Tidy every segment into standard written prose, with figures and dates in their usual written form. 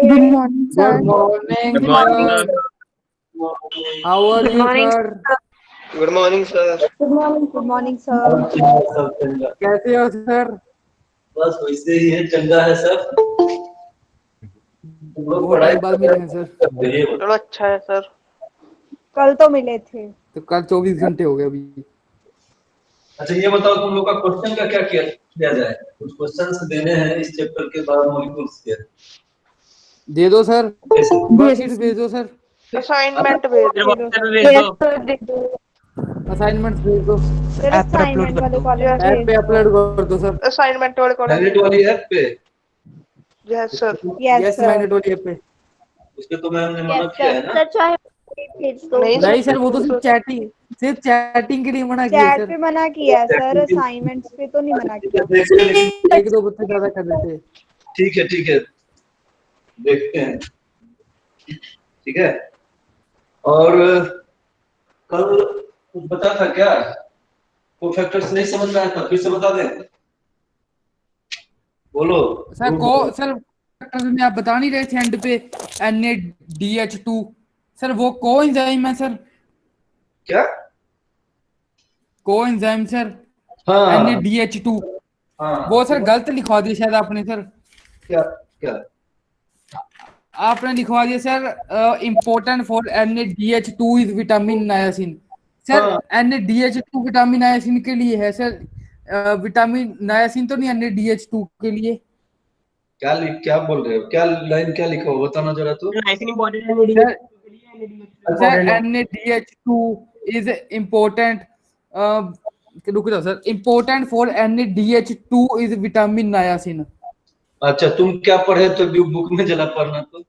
Good morning, sir. Good morning, Good morning, sir. sir. How are Good you, morning, sir? Good morning, sir. Good morning. Good morning, sir. सब चंगा कैसे हो, sir? बस वैसे ही है, चंगा है सब। तुम लोग बहुत पढ़ाई टाइम बाद मिले हैं, सर। करते हैं, ये चलो अच्छा है सर। कल तो मिले थे। तो कल 24 घंटे हो गए अभी। अच्छा ये बताओ तुम लोग का क्वेश्चन का क्या किया जाए? कुछ क्वेश्चंस देने हैं इस चैप्टर के बाद मॉलिक्यूल्स के। दे दो, सर। कैसे? वर्कशीट भेज दो, सर। असाइनमेंट भेज दे दो। दो सर। भेज Yes, दो। sir, दे दो। असाइनमेंट भेज दो। सर असाइनमेंट वाले कॉलम Yes. ऐप पे अपलोड कर दो, सर। असाइनमेंट वाले कॉलम मैग्नेट वाली ऐप पे yes sir. Yes, yes, sir. Magnet वाली ऐप पे। उसके तो मैम ने मना Yes, किया sir. है ना। सर चाहे भेज दो। नहीं नहीं, सर, वो तो सिर्फ चैटिंग के लिए मना किया है, चैट सर। पे मना किया है सर, असाइनमेंट्स पे तो नहीं मना किया। देखते हैं, लेकिन एक दो बच्चे ज्यादा कर देते। ठीक है देखते हैं। ठीक है। और कल कुछ बता था क्या? को फैक्टर्स नहीं समझ में आया था, फिर से बता दें। बोलो सर में आप बता नहीं रहे थे एंड पे NADH2। सर वो कोएंजाइम है, सर। क्या? Coenzyme, sir. हाँ NADH2। हाँ वो सर गलत लिखवा दिया शायद आपने, सर। क्या क्या? आपने लिखवा दिया, sir, important for NADH2 is vitamin नायासिन। Sir हाँ। NADH2 विटामिन नायासिन के लिए है, सर। विटामिन नायासिन तो नहीं NADH2 के लिए। क्या बोल रहे हो? क्या लाइन क्या लिखा हो बताना जरा तो। Sir NADH2 is important. रुक जाओ, sir. Important for NADH2 is vitamin नायासिन। अच्छा तुम क्या पढ़े तो बुक में जला पढ़ना तो।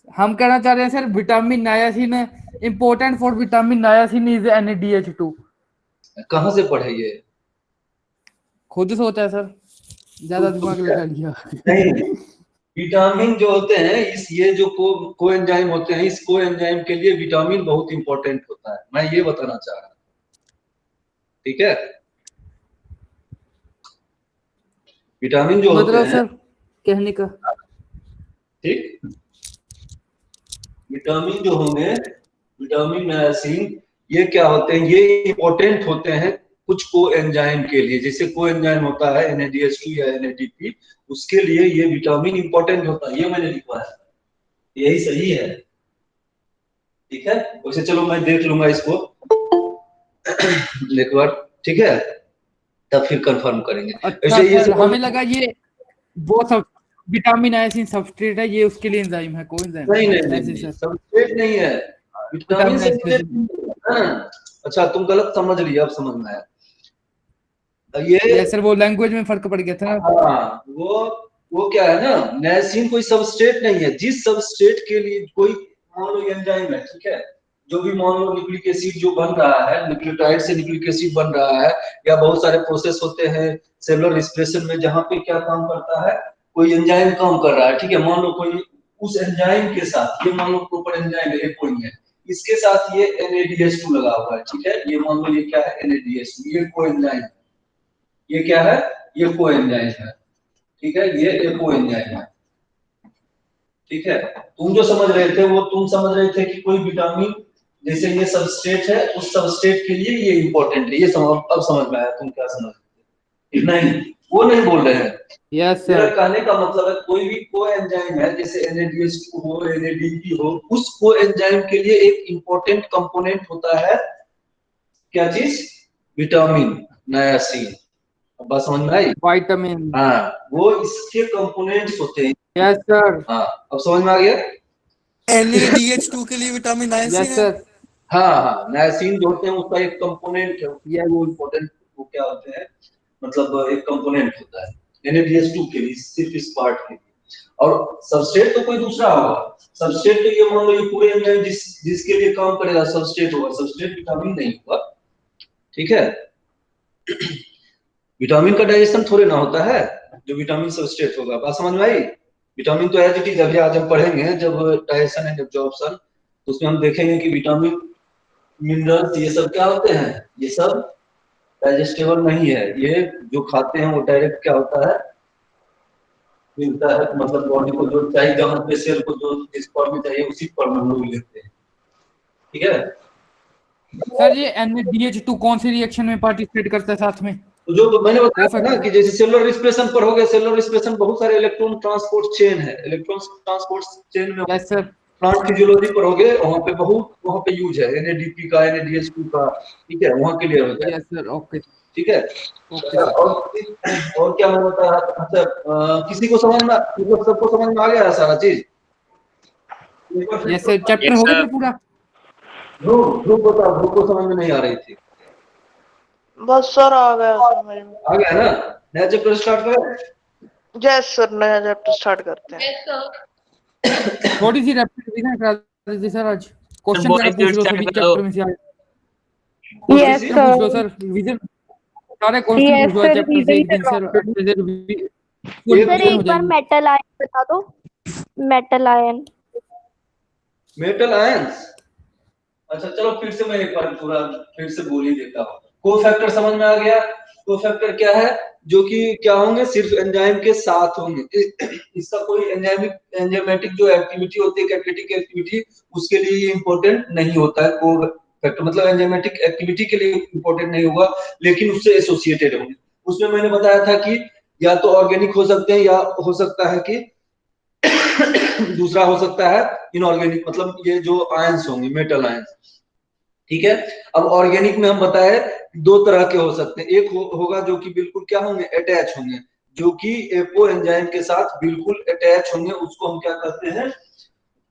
हम कहना चाह रहे हैं, sir, vitamin नायासिन important for vitamin नायासिन is NADH2। कहाँ से पढ़े ये? खुद सोचा है, सर। ज्यादा दिमाग लगा लिया। नहीं, विटामिन जो होते हैं इस ये जो को एंजाइम होते हैं, इस को एंजाइम के लिए विटामिन बहुत इंपॉर्टेंट होता है, मैं ये बताना चाह रहा हूँ। ठीक है। विटामिन जो होते मतलब, हैं, सर, कहने का। ठीक, विटामिन जो होंगे, विटामिन नायासिन, ये क्या होते हैं? ये इंपॉर्टेंट होते हैं कुछ को एंजाइम के लिए। जैसे को एंजाइम होता है NADH2 या NADP, उसके लिए ये विटामिन इंपॉर्टेंट होता है। ये मैंने लिखा है, यही सही है। ठीक है। वैसे चलो मैं देख लूंगा इसको एक बार। ठीक है, तब फिर कंफर्म करेंगे। अच्छा, ऐसे ये सर, सब हमें लगा ये वो सब विटामिन नायासिन सबस्ट्रेट है, ये उसके लिए एंजाइम है, कोएंजाइम। ऐसे, नहीं सर। सबस्ट्रेट नहीं है, विटामिन विटामिन सबस्ट्रेट नायासिन। है। अच्छा तुम गलत समझ रही, अब समझ में आया। ये ये, सर, वो लैंग्वेज में फर्क पड़ गया था। हाँ, वो क्या है ना, नाइसिन कोई सबस्ट्रेट नहीं है। जिस सबस्ट्रेट के लिए कोई मान लो एंजाइम है, ठीक है, जो भी मान लो न्यूक्लिक एसिड जो बन रहा है, न्यूक्लियोटाइड से न्यूक्लिक एसिड बन रहा है, या बहुत सारे प्रोसेस होते हैं सेलुलर रिस्पिरेशन में, जहां पे क्या काम करता है, कोई एंजाइम काम कर रहा है। ठीक है, मान लो कोई उस एंजाइम के साथ, ये मान लो प्रॉपर एंजाइम है, कोई है, इसके साथ ये NADH2 लगा हुआ है। ठीक है, ये मान लो ये क्या है, NADH2, ये कोएंजाइम है। ये क्या है? ये कोएंजाइम है। ठीक है, ये एक कोएंजाइम है। ठीक है, तुम जो समझ रहे थे वो तुम समझ रहे थे कि कोई विटामिन जैसे ये सबस्ट्रेट है, उस सबस्ट्रेट के लिए ये इंपॉर्टेंट है। ये अब समझ में आया तुम क्या समझ रहे थे। नहीं, वो नहीं बोल रहे हैं। यस, मेरा सर। कहने का मतलब है कोई भी कोएंजाइम है, जैसे NADH2 हो, NADP हो, उस कोएंजाइम के लिए एक इंपॉर्टेंट कंपोनेंट होता है, क्या चीज? विटामिन नायासिन। अब बात समझ में आई? विटामिन। हाँ, वो इसके कंपोनेंट्स होते हैं। Yes, sir. हाँ, अब समझ में आ गया। NADH2 के लिए विटामिन नाइसिन यस, है। सर। हाँ, नायसिन जो होते हैं उसका एक कंपोनेंट है, यस। वो इम्पोर्टेंट, वो क्या होते हैं, मतलब एक कंपोनेंट होता है NADH2 के लिए, सिर्फ इस पार्ट के लिए। और सबस्ट्रेट तो कोई दूसरा होगा। सबस्ट्रेट तो ये मान लो ये पूरे एंजाइम जिसके लिए काम करेगा सबस्ट्रेट होगा, सबस्ट्रेट विटामिन नहीं होगा। ठीक है, विटामिन का डाइजेशन थोड़े ना होता है जो विटामिन सबस्ट्रेट होगा। बात समझ में आई? विटामिन तो एज इट इज, अभी आज हम पढ़ेंगे जब डाइजेशन एंड एब्जॉर्प्शन, तो उसमें हम देखेंगे कि विटामिन मिनरल्स ये सब क्या होते हैं, ये सब डाइजेस्टेबल नहीं है। ये जो खाते हैं वो डायरेक्ट क्या होता है, मिलता है, मतलब बॉडी को जो चाहिए, जहाँ पे सेल को जो जिस फॉर्म में चाहिए उसी फॉर्म में हम लोग लेते हैं, ठीक है। सर ये NADH2 कौन सी रिएक्शन में पार्टिसिपेट करता है साथ में? तो जो मैंने बताया था ना कि जैसे सेलुलर रिस्पिरेशन पर हो गया, सेलुलर रिस्पिरेशन बहुत सारे इलेक्ट्रॉन ट्रांसपोर्ट चेन है, इलेक्ट्रॉन ट्रांसपोर्ट चेन में यस सर। प्लांट फिजियोलॉजी पर हो गए, वहाँ पे यूज है NADP का, NADH2 का, ठीक है, वहाँ क्लियर हो जाए। यस सर, ओके ठीक है। Okay sir. और क्या मैं बता रहा था, अच्छा किसी को समझ में, मतलब सबको समझ में आ गया है सारा चीज? यस सर, चैप्टर हो गया पूरा? ध्रुव बताओ, ध्रुव को समझ में नहीं आ रही थी? बस सर आ गया समझ में। आ गया ना? नया चैप्टर स्टार्ट करें? यस सर, नया चैप्टर स्टार्ट करते हैं। थोड़ी सी रिवीजन करा दीजिए सर आज। क्वेश्चन जरा पूछ लो सभी चैप्टर में से। यस पूछ लो सर। सर, रिवीजन सारे क्वेश्चन पूछ लो चैप्टर से एक दिन सर। सर एक बार मेटल आयन बता दो। Metal ion. मेटल आयंस, अच्छा चलो फिर से मैं एक बार पूरा फिर से बोल ही देता हूँ। कोफैक्टर समझ में आ गया? कोफैक्टर क्या है? जो कि क्या होंगे, सिर्फ एंजाइम के साथ होंगे। इसका कोई एंजाइमेटिक जो एक्टिविटी होती है, कैटालिटिक एक्टिविटी, उसके लिए ये इंपॉर्टेंट नहीं होता है। कोफैक्टर मतलब एंजाइमेटिक एक्टिविटी के लिए इंपॉर्टेंट नहीं होगा, लेकिन उससे एसोसिएटेड होंगे। उसमें मैंने बताया था कि या तो ऑर्गेनिक हो सकते हैं, या हो सकता है कि दूसरा हो सकता है इनऑर्गेनिक, मतलब ये जो आयंस होंगे मेटल आयंस, ठीक है। अब ऑर्गेनिक में हम बताए दो तरह के हो सकते हैं। एक होगा जो कि बिल्कुल क्या होंगे, अटैच होंगे, जो कि एपो एंजाइम के साथ बिल्कुल अटैच होंगे, उसको हम क्या कहते हैं,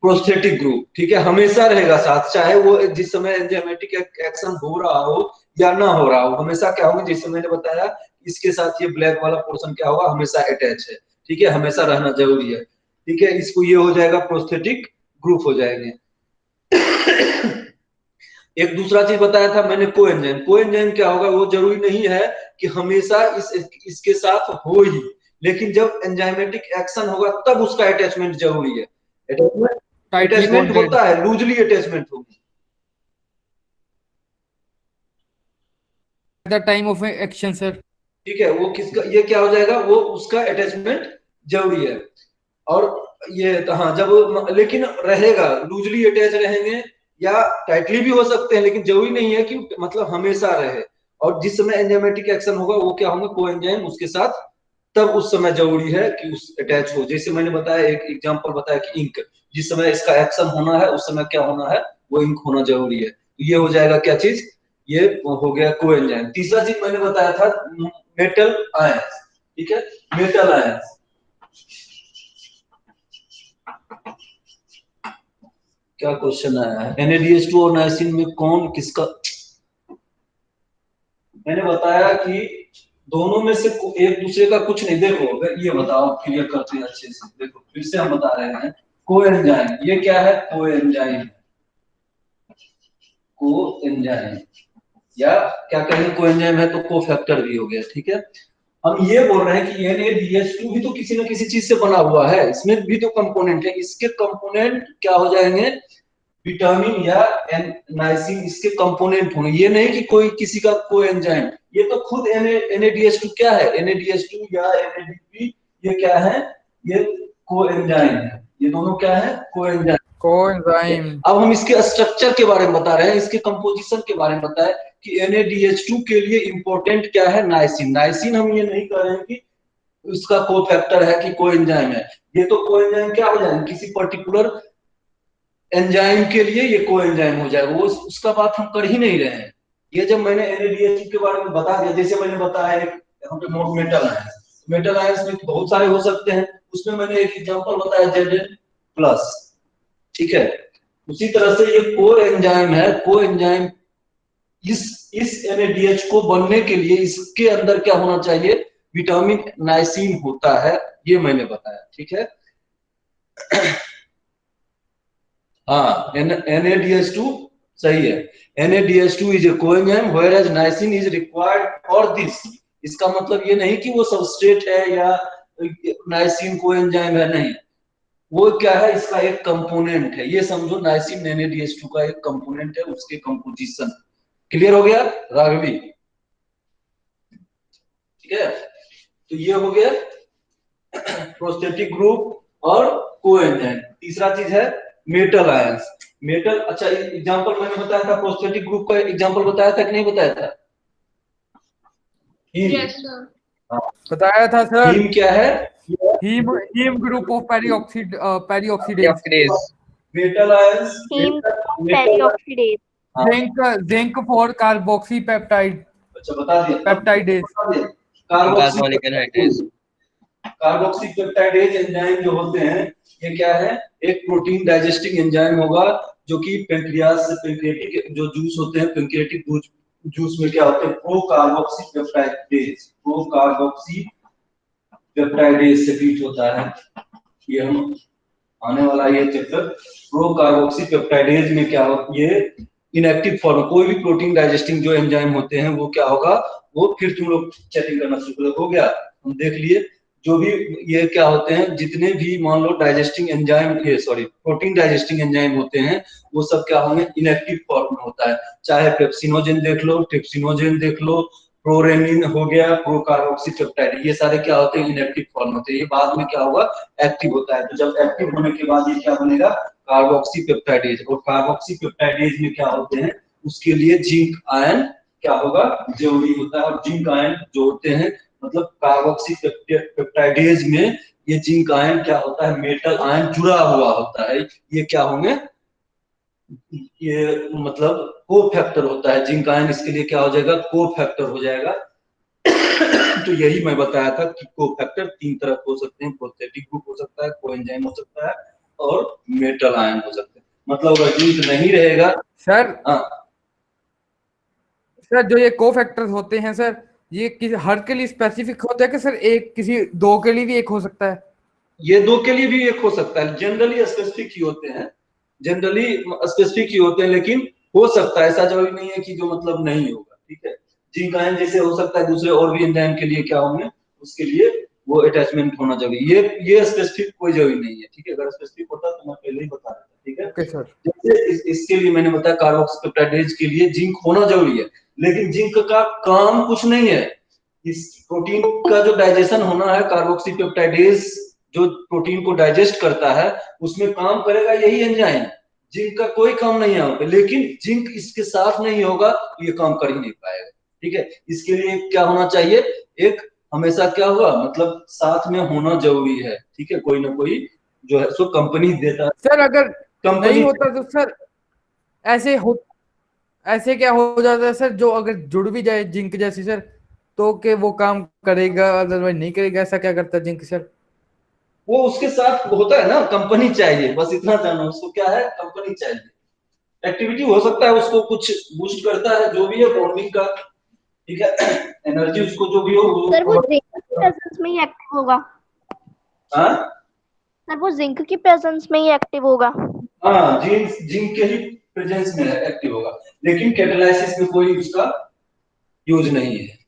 प्रोस्थेटिक ग्रुप, ठीक है। हमेशा रहेगा साथ, चाहे वो जिस समय एंजाइमेटिक एक्शन हो रहा हो या ना हो रहा हो, हमेशा क्या होगा, जैसे मैंने बताया इसके साथ ये ब्लैक वाला पोर्शन क्या होगा, हमेशा अटैच है, ठीक है, हमेशा रहना जरूरी है, ठीक है। इसको ये हो जाएगा, प्रोस्थेटिक ग्रुप हो जाएंगे। एक दूसरा चीज बताया था मैंने, कोएंजाइम। कोएंजाइम क्या होगा, वो जरूरी नहीं है कि हमेशा इसके साथ हो ही, लेकिन जब एंजाइमेटिक एक्शन होगा तब उसका अटैचमेंट जरूरी है। अटैचमेंट होता है, लूजली अटैचमेंट होगी the time of action sir, ठीक है। वो किसका, ये क्या हो जाएगा, वो उसका अटैचमेंट जरूरी है। और ये हाँ, जब लेकिन रहेगा, लूजली अटैच रहेंगे या टाइटली भी हो सकते हैं, लेकिन जरूरी नहीं है कि मतलब हमेशा रहे। और जिस समय एंजाइमेटिक एक्शन होगा वो क्या होंगे, कोएंजाइम उसके साथ, तब उस समय जरूरी है कि उस अटैच हो। जैसे मैंने बताया, एक एग्जांपल बताया कि इंक, जिस समय इसका एक्शन होना है उस समय क्या होना है, वो इंक होना जरूरी है। ये हो जाएगा क्या चीज, ये हो गया कोएंजाइम। तीसरा चीज मैंने बताया था मेटल आयंस, ठीक है। मेटल आयंस क्या क्वेश्चन आया है, NADH2 और नाइसिन में कौन किसका, मैंने बताया कि दोनों में से एक दूसरे का कुछ नहीं। देखो ये बताओ, क्लियर करते हैं अच्छे से। देखो फिर से हम बता रहे हैं, कोएंजाइम, ये क्या है, कोएंजाइम, कोएंजाइम, या क्या कहेंगे, कोएंजाइम है तो कोफैक्टर भी हो गया, ठीक है। हम ये बोल रहे हैं कि NADH2 भी तो किसी न किसी चीज से बना हुआ है, इसमें भी तो कंपोनेंट है। इसके कंपोनेंट क्या हो जाएंगे, विटामिन या नाइसिन, इसके कंपोनेंट होंगे। ये नहीं कि कोई किसी का कोएंजाइम, ये तो खुद NADH2 क्या है, NADH2 या NADP, ये क्या है, ये कोएंजाइम है। ये दोनों क्या है, कोएंजाइम। कोएंजाइम। अब हम इसके स्ट्रक्चर के बारे में बता रहे हैं, इसके कंपोजिशन के बारे में बताएं कि NADH2 के लिए इंपॉर्टेंट क्या है, नाइसिन। नाइसिन हम ये नहीं कह रहे हैं कि उसका कोफैक्टर है कि कोएंजाइम है। ये तो कोएंजाइम क्या हो जाएगा, किसी पर्टिकुलर एंजाइम के लिए ये कोएंजाइम हो जाएगा, वो उसका बात हम कर ही नहीं रहे हैं। ये जब मैंने NADH2 के बारे में बता दिया, जैसे मैंने बताया यहाँ पे मेटल आयंस, मेटल आयंस में बहुत सारे हो सकते हैं, उसमें मैंने एक एग्जांपल बताया Zn+, ठीक है। उसी तरह से ये कोएंजाइम है, कोएंजाइम इस NADH को बनने के लिए इसके अंदर क्या होना चाहिए, विटामिन नाइसिन होता है, ये मैंने बताया, ठीक है। हाँ, NADH2 सही है। NADH2 is a coenzyme whereas niacin is required for this. इसका मतलब ये नहीं कि वो सबस्ट्रेट है या नाइसिन कोएंजाइम है, नहीं, वो क्या है, इसका एक कंपोनेंट है। ये समझो नाइसिन NADH2 का एक कंपोनेंट है, उसके कंपोजिशन। क्लियर हो गया राघवी? ठीक है, तो ये हो गया प्रोस्थेटिक ग्रुप और कोएंजाइम। तीसरा चीज है मेटल आयंस। मेटल, अच्छा एग्जांपल मैंने बताया था, प्रोस्थेटिक ग्रुप का एग्जांपल बताया था कि नहीं बताया था? Yes sir. बताया था सर। हीम क्या है? Haem group of peroxidase. Metal ions, haem peroxidase. Zinc for carboxy peptide. अच्छा बता दिया, पेप्टाइडेज। कार्बोक्सी पेप्टाइडेज एंजाइम जो होते हैं ये क्या है? एक प्रोटीन डाइजेस्टिंग एंजाइम होगा जो कि पेंक्रियास से, पेंक्रियाटिक जो जूस होते हैं, पेंक्रियाटिक जूस में क्या होते हैं? प्रो कार्बोक्सी पेप्टाइडेज से ट्रीट होता है। ये हम आने वाला ये चैप्टर, प्रो कार्बोक्सी पेप्टाइडेज में क्या हो, ये इनएक्टिव फॉर्म, कोई भी प्रोटीन डाइजेस्टिंग जो एंजाइम होते हैं वो क्या होगा, वो फिर तुम लोग चैटिंग करना शुरू हो गया, हम देख लिए। जो भी ये क्या होते हैं, जितने भी मान लो digesting enzyme, protein digesting enzyme होते हैं, वो सब क्या होंगे? इनएक्टिव फॉर्म में होता है। चाहे पेप्सिनोजेन देख लो, ट्रिप्सिनोजेन देख लो, प्रोरेनिन हो गया, प्रो कार्बोक्सी पेप्टाइड, ये सारे क्या होते हैं? इनएक्टिव फॉर्म होते हैं। ये बाद में क्या होगा? एक्टिव होता है। तो जब एक्टिव होने के बाद ये क्या बनेगा? Carboxy peptidase. और कार्बोक्सी पेप्टाइडेज में क्या होते हैं? उसके लिए जिंक आयन क्या होगा? जरूरी होता है। और जिंक आयन जोड़ते हैं, मतलब कार्बोक्सी पेप्टाइडेज में ये जिंक आयन क्या होता है? मेटल आयन जुड़ा हुआ होता है। ये क्या होंगे? ये मतलब को फैक्टर होता है। जिंक आयन इसके लिए क्या हो जाएगा? को फैक्टर हो जाएगा। तो यही मैं बताया था कि को फैक्टर तीन तरह हो सकते हैं, प्रोस्थेटिक ग्रुप हो सकता है, कोएंजाइम हो सकता है और मेटल आयन हो सकते हैं। मतलब अगर जिंक नहीं रहेगा सर, हाँ सर जो ये कोफैक्टर्स होते हैं सर, ये किसी हर के लिए स्पेसिफिक होता है कि सर एक किसी दो के लिए भी एक हो सकता है? ये दो के लिए भी एक हो सकता है। जनरली स्पेसिफिक ही होते हैं, जनरली स्पेसिफिक ही होते हैं, लेकिन हो सकता है, ऐसा जरूरी नहीं है कि जो मतलब नहीं होगा। ठीक है, जिंक आयन जैसे हो सकता है, दूसरे और भी एंजाइम के लिए क्या होंगे, उसके लिए वो अटैचमेंट होना जरूरी। ये स्पेसिफिक कोई जरूरी नहीं है। ठीक है, अगर स्पेसिफिक होता तो मैं पहले ही बता देता। ठीक है, ओके सर। जैसे इसके लिए मैंने बताया कार्बोक्सी पेप्टाइडेज के लिए जिंक होना जरूरी है, लेकिन जिंक का काम कुछ नहीं है। इस प्रोटीन का जो डाइजेशन होना है, कार्बोक्सी पेप्टाइडेज जो प्रोटीन को डाइजेस्ट करता है, उसमें काम करेगा यही एंजाइम। जिंक का कोई काम नहीं है, लेकिन जिंक इसके साथ नहीं होगा तो ये काम कर ही नहीं पाएगा। ठीक है, इसके लिए क्या होना चाहिए? एक हमेशा क्या हुआ, मतलब साथ में होना जरूरी है। ठीक है, कोई ना कोई जो है सो कंपनी देता है। सर अगर कंपनी नहीं होता तो सर ऐसे क्या हो जाता है सर, जो अगर जुड़ भी जाए जिंक जैसी सर, तो के वो काम करेगा, अदरवाइज नहीं करेगा, ऐसा क्या करता है जिंक सर? वो उसके साथ होता है ना, कंपनी चाहिए, बस इतना जानो। उसको क्या है? कंपनी चाहिए। एक्टिविटी हो सकता है उसको कुछ बूस्ट करता है, जो भी है बॉन्डिंग का। ठीक है, एनर्जी उसको जो भी हो सर वो जिंक की प्रेजेंस में ही एक्टिव होगा। हाँ सर वो जिंक की प्रेजेंस में ही एक्टिव होगा। हाँ, जिंक के ही प्रेजेंस में एक्टिव होगा, लेकिन कैटालाइसिस में कोई उसका यूज नहीं है।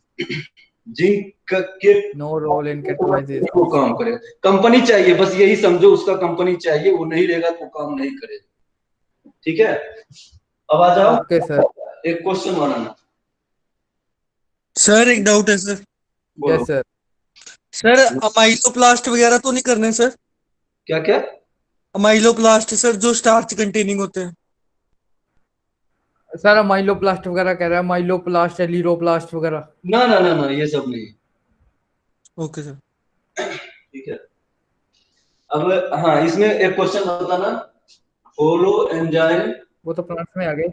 जिंक के नो रोल इन कैटालाइसिस। वो काम करे, कंपनी चाहिए, बस यही समझो, उसका कंपनी चाहिए। वो नहीं रहेगा तो काम नहीं करेगा। ठीक है, अब आ जाओ। Okay sir. एक क्वेश्चन बनाना। सर एक डाउट है sir. Yes sir. Sir amyloplast वगैरह तो नहीं करने सर? क्या क्या? अमाइलोप्लास्ट सर, जो स्टार्च कंटेनिंग होते हैं। सर माइलोप्लास्ट वगैरह कह रहा है, माइलोप्लास्ट है, लीरोप्लास्ट वगैरह। ना ना ना ना, ये सब नहीं। Okay sir. ठीक है, अब हाँ, इसमें एक क्वेश्चन बताना। होलो एंजाइम, वो तो प्लांट्स में आ गए।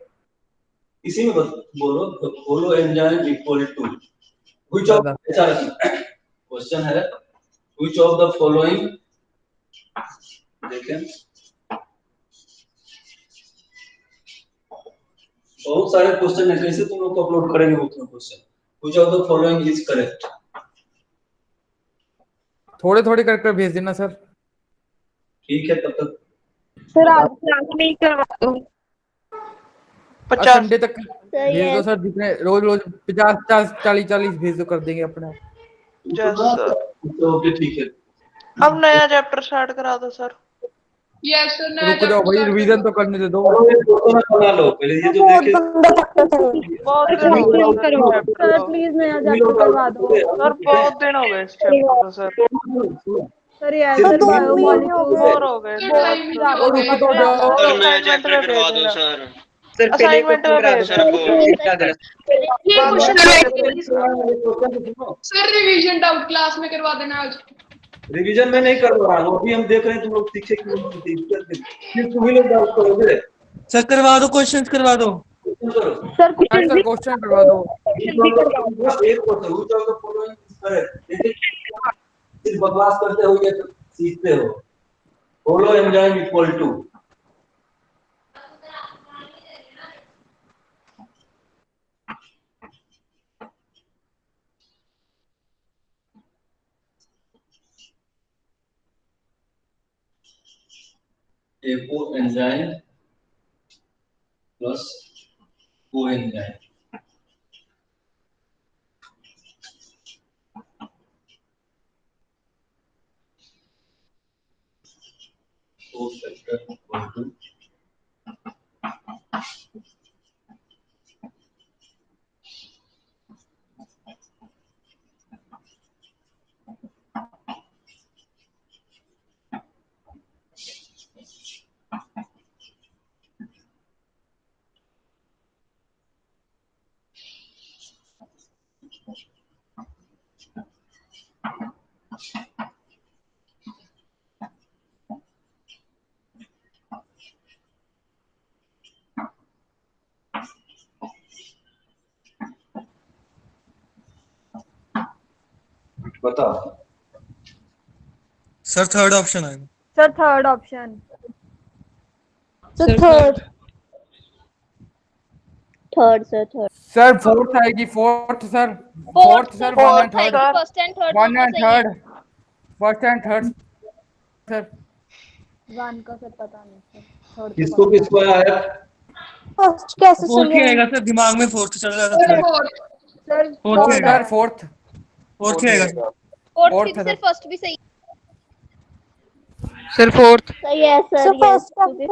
इसी में बोलो। Holoenzyme equal to which of, question है व्हिच ऑफ द फॉलोइंग, देखें बहुत सारे क्वेश्चन है, कैसे तुम लोग को अपलोड करेंगे उतना question. Which of the following is correct? थोड़े थोड़े करके भेज देना सर। ठीक है, तब तक सर आज क्लास में ही करवा दो। 50 संडे तक भेज दो सर, जितने रोज रोज 50 40 भेज दो, कर देंगे अपने आप। Yes sir. ओके ठीक है। अब नया चैप्टर स्टार्ट करा दो सर। Yes sir. रुक जाओ भाई, रिवीजन तो करने दे दो। बना लो पहले, ये जो देखे बहुत दिन हो गए सर प्लीज नया चैप्टर करवा दो। सर, बहुत दिन हो गए इस चैप्टर को सर। सर ये सिर्फ सर तीन बायोमोलिक्यूल बोर हो गए और रुको तो जाओ। सर मैं असाइनमेंट चैप्टर में करवा भेज दूं देना सर। सर पहले असाइनमेंट क्वेश्चन में करा दो भेज सर देना वो ये question sir revision doubt class में करवा देना आज। रिवीजन में नहीं करवा रहा हूँ, अभी हम देख रहे हैं तुम लोग सीखे कि नहीं सीखे। सिर्फ तुम ही लोग डाउट करोगे। सर करवा दो, क्वेश्चंस करवा दो। क्वेश्चन करो। सर सर क्वेश्चन करवा दो। बस एक question which of the following is correct. देखिए सिर्फ बकवास करते हो या तो सीखते हो। Holoenzyme equal to apoenzyme plus coenzyme. So factor equal to बताओ। सर थर्ड ऑप्शन आएगा। Sir third option. Sir third third sir third sir fourth आएगी, fourth sir, fourth sir, one and third, first and third one and third, first and third sir. One का sir पता नहीं sir. किसको किसको आया? First कैसे fourth ही सही है? आएगा सर, दिमाग में फोर्थ चल रहा था। Sir third fourth. Sir fourth ही आएगा। सर फोर्थ, फोर्थ ही आएगा सर। फोर्थ फोर्थ भी है सर, फर्स्ट भी सही सर फोर्थ सही है सर। फर्स्ट भी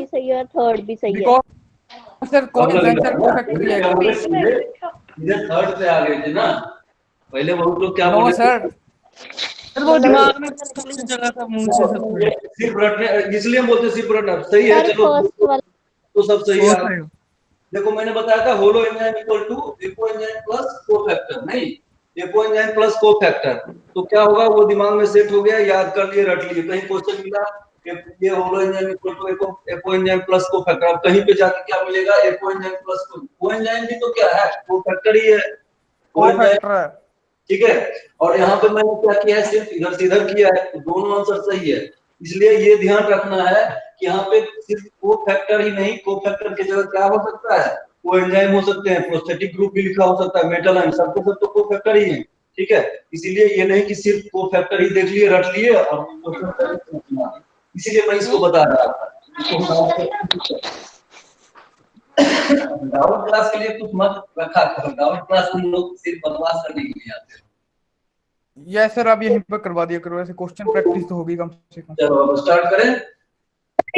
सही है, थर्ड भी सही है। बिकॉज सर कौन अब लगेगा आंसर ना? परफेक्ट भी क्या आएगा। बोले सीधे थर्ड पे आ गए थे ना। पहले बहुत लोग क्या नो बोले थे? सर, सर वो दिमाग में ऑप्शन चल रहा था मुंह से सब। सिर्फ रटने, इसलिए हम बोलते सिर्फ रटना। सही है, सर चलो फर्स्ट वाला तो सब सही फोर्थ है। आएगा। देखो मैंने बताया था holoenzyme equal to apoenzyme plus cofactor, नहीं एपो एंजाइम प्लस कोफैक्टर। तो क्या होगा, वो दिमाग में सेट हो गया, याद कर लिए, रट लिए। कहीं क्वेश्चन मिला ये holoenzyme equal to apoenzyme plus cofactor, अब कहीं पे जाके क्या मिलेगा, एपो एंजाइम प्लस कोएंजाइम भी तो क्या है, कोफैक्टर ही है। कोएंजाइम, परफेक्ट है। ठीक है। और यहाँ पे मैंने क्या किया है, सिर्फ इधर से इधर किया है, तो दोनों आंसर सही है। इसलिए ये ध्यान रखना है कि यहाँ पे सिर्फ कोफैक्टर ही नहीं, कोफैक्टर की जगह क्या हो सकता है, वो एंजाइम हो सकते हैं, प्रोस्थेटिक ग्रुप भी लिखा हो सकता है, मेटल आयन, सब के सब तो कोफैक्टर ही है। ठीक है, इसीलिए ये नहीं कि सिर्फ कोफैक्टर ही देख लिए, रट लिए और इसीलिए मैं इसको बता रहा था। डाउट क्लास के लिए कुछ मत रखा करो, डाउट क्लास हम लोग सिर्फ बकवास करने के लिए आते हैं। यस सर, आप यहीं पर करवा दिया करो, ऐसे क्वेश्चन प्रैक्टिस तो होगी कम से कम। चलो अब स्टार्ट करें।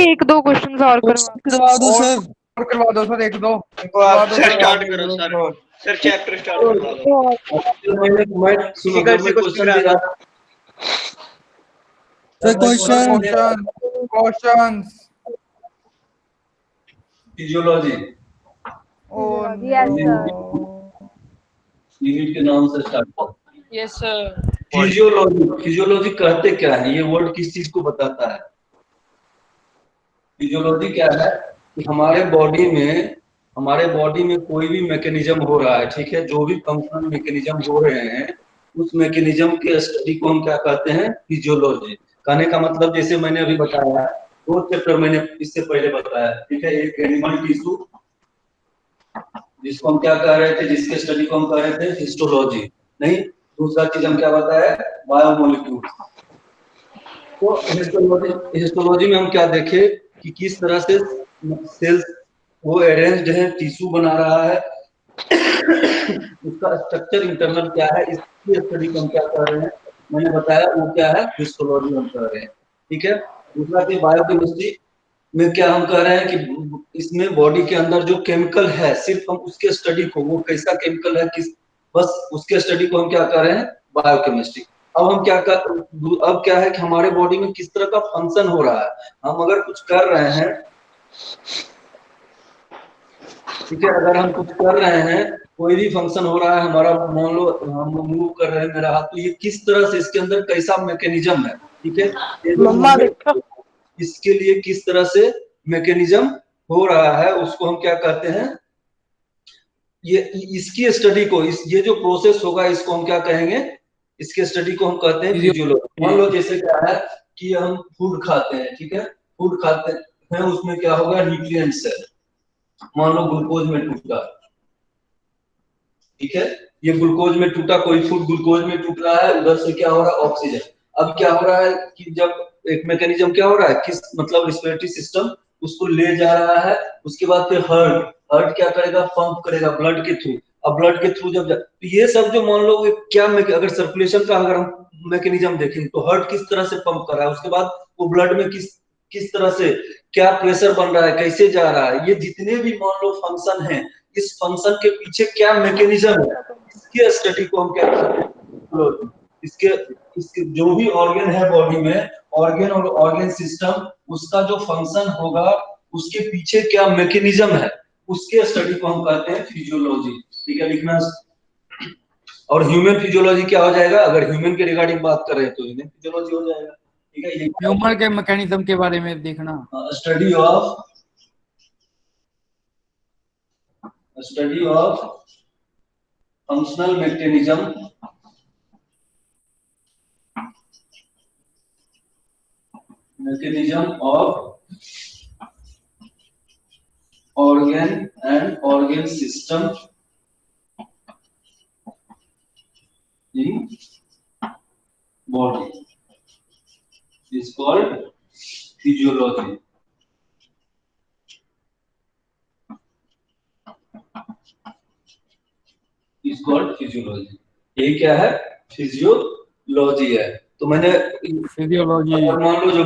एक दो क्वेश्चंस और करवा दो सर। और करवा दो सर, एक दो आप करवा दो सर सर। स्टार्ट करो सर। सर चैप्टर स्टार्ट करवा दो। मैं सुनो, Difficult मैं से क्वेश्चन question दे रहा था। Sir question question physiology yes sir. Unit के नाम से स्टार्ट करो। Yes sir. फिजियोलॉजी, फिजियोलॉजी कहते क्या है, ये वर्ड किस चीज को बताता है? फिजियोलॉजी क्या है कि हमारे बॉडी में कोई भी मैकेनिज्म हो रहा है, ठीक है, जो भी फंक्शनल मैकेनिज्म हो रहे हैं, उस मैकेनिज्म के स्टडी को हम क्या कहते हैं, फिजियोलॉजी। कहने का मतलब जैसे मैंने अभी बताया, दो चैप्टर मैंने इससे पहले बताया, ठीक है। एक एनिमल टिश्यू, जिसको हम क्या कह रहे थे, जिसके स्टडी को हम कह रहे थे हिस्टोलॉजी, नहीं। दूसरा चीज हम क्या बताया, बायोमोलिक्यूल। तो हिस्टोलॉजी में हम क्या देखे कि किस तरह से सेल्स वो अरेंज्ड है, टिश्यू बना रहा है, उसका स्ट्रक्चर इंटरनल क्या है, इसकी स्टडी को हम क्या कर रहे हैं, मैंने बताया वो क्या है, हिस्टोलॉजी हम कर रहे हैं, ठीक है। दूसरा चीज बायोकेमिस्ट्री में क्या हम कह रहे हैं कि इसमें बॉडी के अंदर जो केमिकल है, सिर्फ हम उसके स्टडी को, वो कैसा केमिकल है, किस, बस उसके स्टडी को हम क्या कर रहे हैं, बायोकेमिस्ट्री। अब हम क्या कर, अब क्या है कि हमारे बॉडी में किस तरह का फंक्शन हो रहा है। हम अगर कुछ कर रहे हैं, ठीक है, अगर हम कुछ कर रहे हैं, कोई भी फंक्शन हो रहा है हमारा, मान लो हम मूव कर रहे हैं मेरा हाथ, तो ये किस तरह से, इसके अंदर कैसा मैकेनिज्म है, ठीक है, ये जो मम्मा देखो। इसके लिए किस तरह से मैकेनिज्म हो रहा है उसको हम क्या कहते हैं, ये इसकी स्टडी को, ये जो प्रोसेस होगा इसको हम क्या कहेंगे, इसके स्टडी को हम कहते हैं फिजियोलॉजी। मान लो जैसे क्या है कि हम फूड खाते हैं, ठीक है, फूड खाते हैं, उसमें क्या होगा, न्यूट्रिएंट्स है, मान लो ग्लूकोज में टूटा, ठीक है, ये ग्लूकोज में टूटा, कोई फूड ग्लूकोज में टूट रहा है, उधर से क्या हो रहा है, ऑक्सीजन। अब क्या हो रहा है कि जब एक मैकेनिज्म क्या हो रहा है, किस मतलब रिस्पिरेटरी सिस्टम उसको ले जा रहा है, उसके बाद फिर हार्ट क्या करेगा, पंप करेगा ब्लड के थ्रू। अब ब्लड के थ्रू जब तो ये सब जो मान लो क्या, अगर सर्कुलेशन का अगर हम मैकेनिज्म देखें तो हार्ट किस तरह से पंप कर रहा है, उसके बाद वो ब्लड में किस तरह से क्या प्रेशर बन रहा है, कैसे जा रहा है, ये जितने भी मान लो फंक्शन है, इस फंक्शन के पीछे क्या मैकेनिज्म है, इसके स्टडी को हम क्या कहते हैं, इसके जो भी ऑर्गन है बॉडी में, ऑर्गन और ऑर्गन सिस्टम, उसका जो फंक्शन होगा उसके पीछे क्या मैकेनिज्म है, उसके स्टडी को हम कहते हैं फिजियोलॉजी। ठीक है, लिखना। और ह्यूमन फिजियोलॉजी क्या हो जाएगा, अगर ह्यूमन के रिगार्डिंग बात कर रहे हैं तो ह्यूमन फिजियोलॉजी हो जाएगा। ठीक है, ह्यूमन के मैकेनिज्म के बारे में देखना, study of functional mechanism of organ and organ system in body is called physiology. Is called physiology. ये क्या है, फिजियोलॉजी है। तो मैंने फिजियोलॉजी, मान लो जो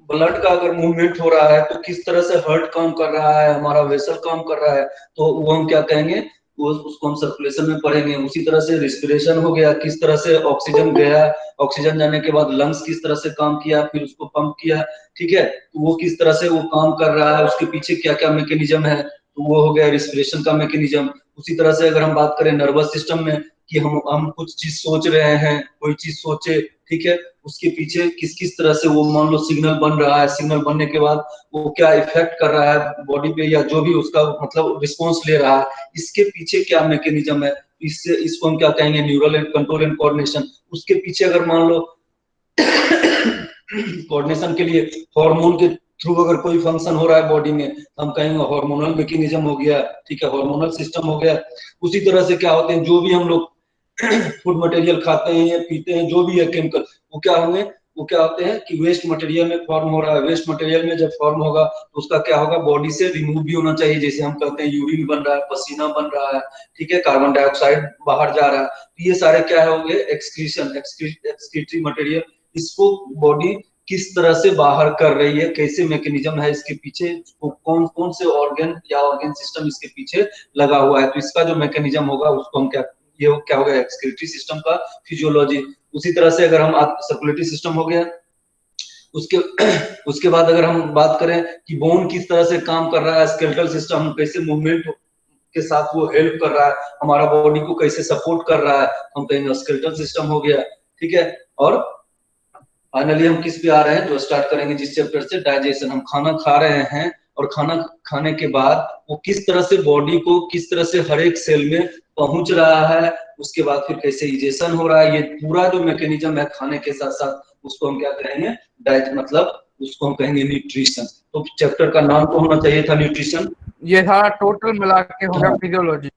ब्लड का अगर मूवमेंट हो रहा है तो किस तरह से हार्ट काम कर रहा है, हमारा वेसल काम कर रहा है, तो वो हम क्या कहेंगे, वो उसको हम सर्कुलेशन में पढ़ेंगे। उसी तरह से रिस्पिरेशन हो गया, किस तरह से ऑक्सीजन गया, ऑक्सीजन जाने के बाद लंग्स किस तरह से काम किया, फिर उसको पंप किया। ठीक है, तो वो किस तरह से वो काम कर रहा है, उसके पीछे क्या क्या मैकेनिज्म है, तो वो हो गया रिस्पिरेशन का मैकेनिज्म। उसी तरह से अगर हम बात करें नर्वस सिस्टम में कि हम कुछ चीज सोच रहे हैं, कोई चीज सोचे, ठीक है, उसके पीछे किस तरह से वो मान लो सिग्नल बन रहा है, सिग्नल बनने के बाद वो क्या इफेक्ट कर रहा है बॉडी पे, या जो भी उसका मतलब रिस्पॉन्स ले रहा है, इसके पीछे क्या मैकेनिज्म है, इसको हम क्या कहेंगे, neural and control and coordination. उसके पीछे अगर मान लो कोऑर्डिनेशन के लिए हार्मोन के थ्रू अगर कोई फंक्शन हो रहा है बॉडी में, हम कहेंगे हार्मोनल मैकेनिज्म हो गया। ठीक है, हार्मोनल सिस्टम हो गया। उसी तरह से क्या होते हैं, जो भी हम लोग फूड मटेरियल खाते हैं या पीते हैं, जो भी है केमिकल, वो क्या होंगे, वो क्या होते हैं कि वेस्ट मटेरियल में फॉर्म हो रहा है। वेस्ट मटेरियल में जब फॉर्म होगा तो उसका क्या होगा, बॉडी से रिमूव भी होना चाहिए। जैसे हम कहते हैं यूरिन बन रहा है, पसीना बन रहा है, ठीक है, कार्बन डाइऑक्साइड बाहर जा रहा है, तो ये सारे क्या होंगे, एक्सक्रीशन, एक्सक्रीटरी मटेरियल। इसको बॉडी किस तरह से बाहर कर रही है, कैसे मैकेनिज्म है इसके पीछे, कौन कौन से ऑर्गन या ऑर्गन सिस्टम इसके पीछे लगा हुआ है, तो इसका जो मैकेनिज्म होगा उसको हम क्या, ये क्या हो गया, एक्सक्रीटरी सिस्टम का फिजियोलॉजी। उसी तरह से अगर हम सर्कुलेटरी सिस्टम हो गया, उसके बाद अगर हम बात करें कि बोन किस तरह से काम कर रहा है, स्केलेटल सिस्टम कैसे मूवमेंट के साथ वो हेल्प कर रहा है, हमारा बॉडी को कैसे सपोर्ट कर रहा है, हम कहेंगे स्केलेटल सिस्टम हो गया। ठीक है, और फाइनली हम किस पे आ रहे हैं, जो स्टार्ट करेंगे जिस चैप्टर से, डाइजेशन। हम खाना खा रहे हैं और खाना खाने के बाद वो किस तरह से बॉडी को, किस तरह से हर एक सेल में पहुंच रहा है, उसके बाद फिर कैसे इजेशन हो रहा है, ये पूरा जो मैकेनिज्म है खाने के साथ साथ, उसको हम क्या कहेंगे, डाइट, मतलब उसको हम कहेंगे न्यूट्रिशन। तो चैप्टर का नाम तो होना चाहिए था न्यूट्रिशन। ये सारा टोटल मिला के होगा फिजियोलॉजी।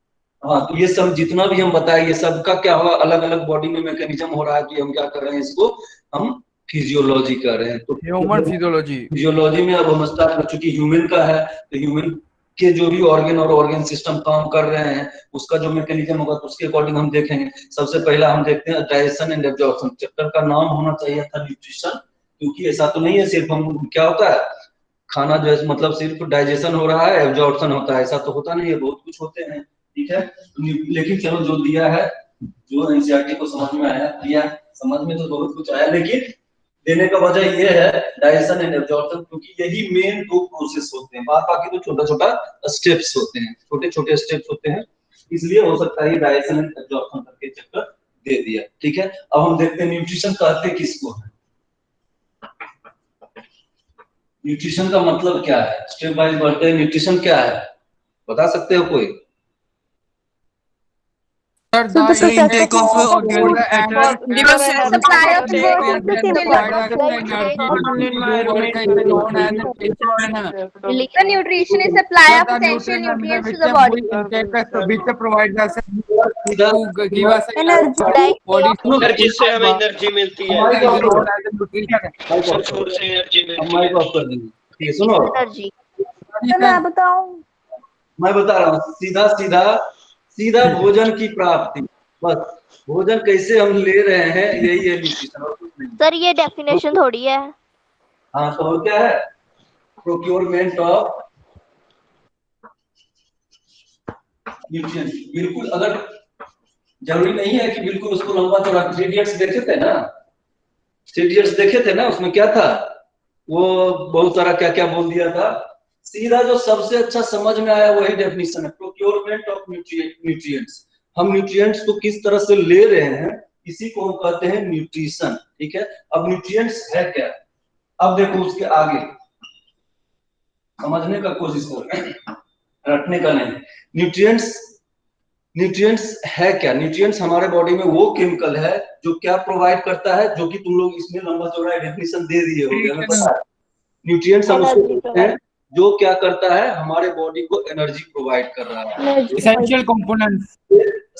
हाँ, तो ये सब जितना भी हम बताए, ये सब का क्या होगा, अलग अलग बॉडी में मैकेनिज्म हो रहा है, कि हम क्या कर रहे हैं, इसको हम फिजियोलॉजी कर रहे हैं। तो ह्यूमन फिजियोलॉजी, फिजियोलॉजी में अब हम स्टार्ट कर चुकी, ह्यूमन का है, तो ह्यूमन के जो भी ऑर्गन और ऑर्गन सिस्टम काम कर रहे हैं, उसका जो मैकेनिज्म होगा तो उसके अकॉर्डिंग हम देखेंगे। सबसे पहला हम देखते हैं डाइजेशन एंड एब्जॉर्प्शन। चैप्टर का नाम होना चाहिए था न्यूट्रिशन, क्योंकि ऐसा तो नहीं है सिर्फ हम क्या होता है खाना जो है मतलब सिर्फ डाइजेशन हो रहा है, एब्जॉर्प्शन होता है, ऐसा तो होता नहीं है, बहुत कुछ होते हैं। ठीक है, लेकिन चलो जो दिया है, जो एनसीईआरटी को समझ में आया दिया समझ में तो बहुत कुछ आया, लेकिन देने का वजह ये है डाइजेशन एंड एब्जॉर्प्शन, क्योंकि यही मेन दो प्रोसेस होते हैं, बाकी तो छोटा छोटा स्टेप्स होते हैं, छोटे छोटे स्टेप्स होते हैं, इसलिए हो सकता है डाइजेशन एंड एब्जॉर्प्शन करके चैप्टर दे दिया। ठीक है, अब हम देखते हैं न्यूट्रिशन कहते किसको है, न्यूट्रिशन का मतलब क्या है, स्टेप वाइज बढ़ते हैं। न्यूट्रिशन क्या है बता सकते हो कोई? Sir, So the the intake of food organic and matter supply of they food can the same provide product, us like energy they to do work is known as nutrition. The nutrition is supply So of the essential nutrition nutrients to which the body. we intake which provides us सीधा to give us energy, like body sir जिससे हमें energy मिलती है, mic is of known करो, as nutrition. Sir food से energy अब मिलती mic है। ऑफ कर दीजिए। ठीक है, सुनो energy. मैं बताऊं? मैं बता रहा हूँ, सीधा सीधा सीधा भोजन की प्राप्ति, बस भोजन कैसे हम ले रहे हैं यही है न्यूट्रिशन, और कुछ नहीं। सर ये डेफिनेशन थोड़ी है। हाँ तो और क्या है, प्रोक्योरमेंट ऑफ न्यूट्रिएंट्स। बिल्कुल, अगर जरूरी नहीं है कि बिल्कुल उसको लंबा चौड़ा, थ्री इडियट्स देखे थे ना, थ्री इडियट्स देखे थे ना, उसमें क्या था, वो बहुत सारा क्या क्या बोल दिया था, सीधा जो सबसे अच्छा समझ में आया वही डेफिनेशन है, प्रोक्योरमेंट ऑफ न्यूट्रिएंट्स। हम न्यूट्रिएंट्स को किस तरह से ले रहे हैं, इसी को हम कहते हैं न्यूट्रिशन। ठीक है, अब न्यूट्रिएंट्स है क्या, अब देखो उसके आगे समझने का कोशिश करो, रटने का नहीं। न्यूट्रिएंट्स है क्या, न्यूट्रिएंट्स हमारे बॉडी में वो केमिकल है जो क्या प्रोवाइड करता है, जो कि तुम लोग इसमें लंबा चौड़ा डेफिनेशन दे दिए होगे, हमें पता है। न्यूट्रिएंट्स हम उसको कहते हैं जो क्या करता है, हमारे बॉडी को एनर्जी प्रोवाइड कर रहा है। Essential components.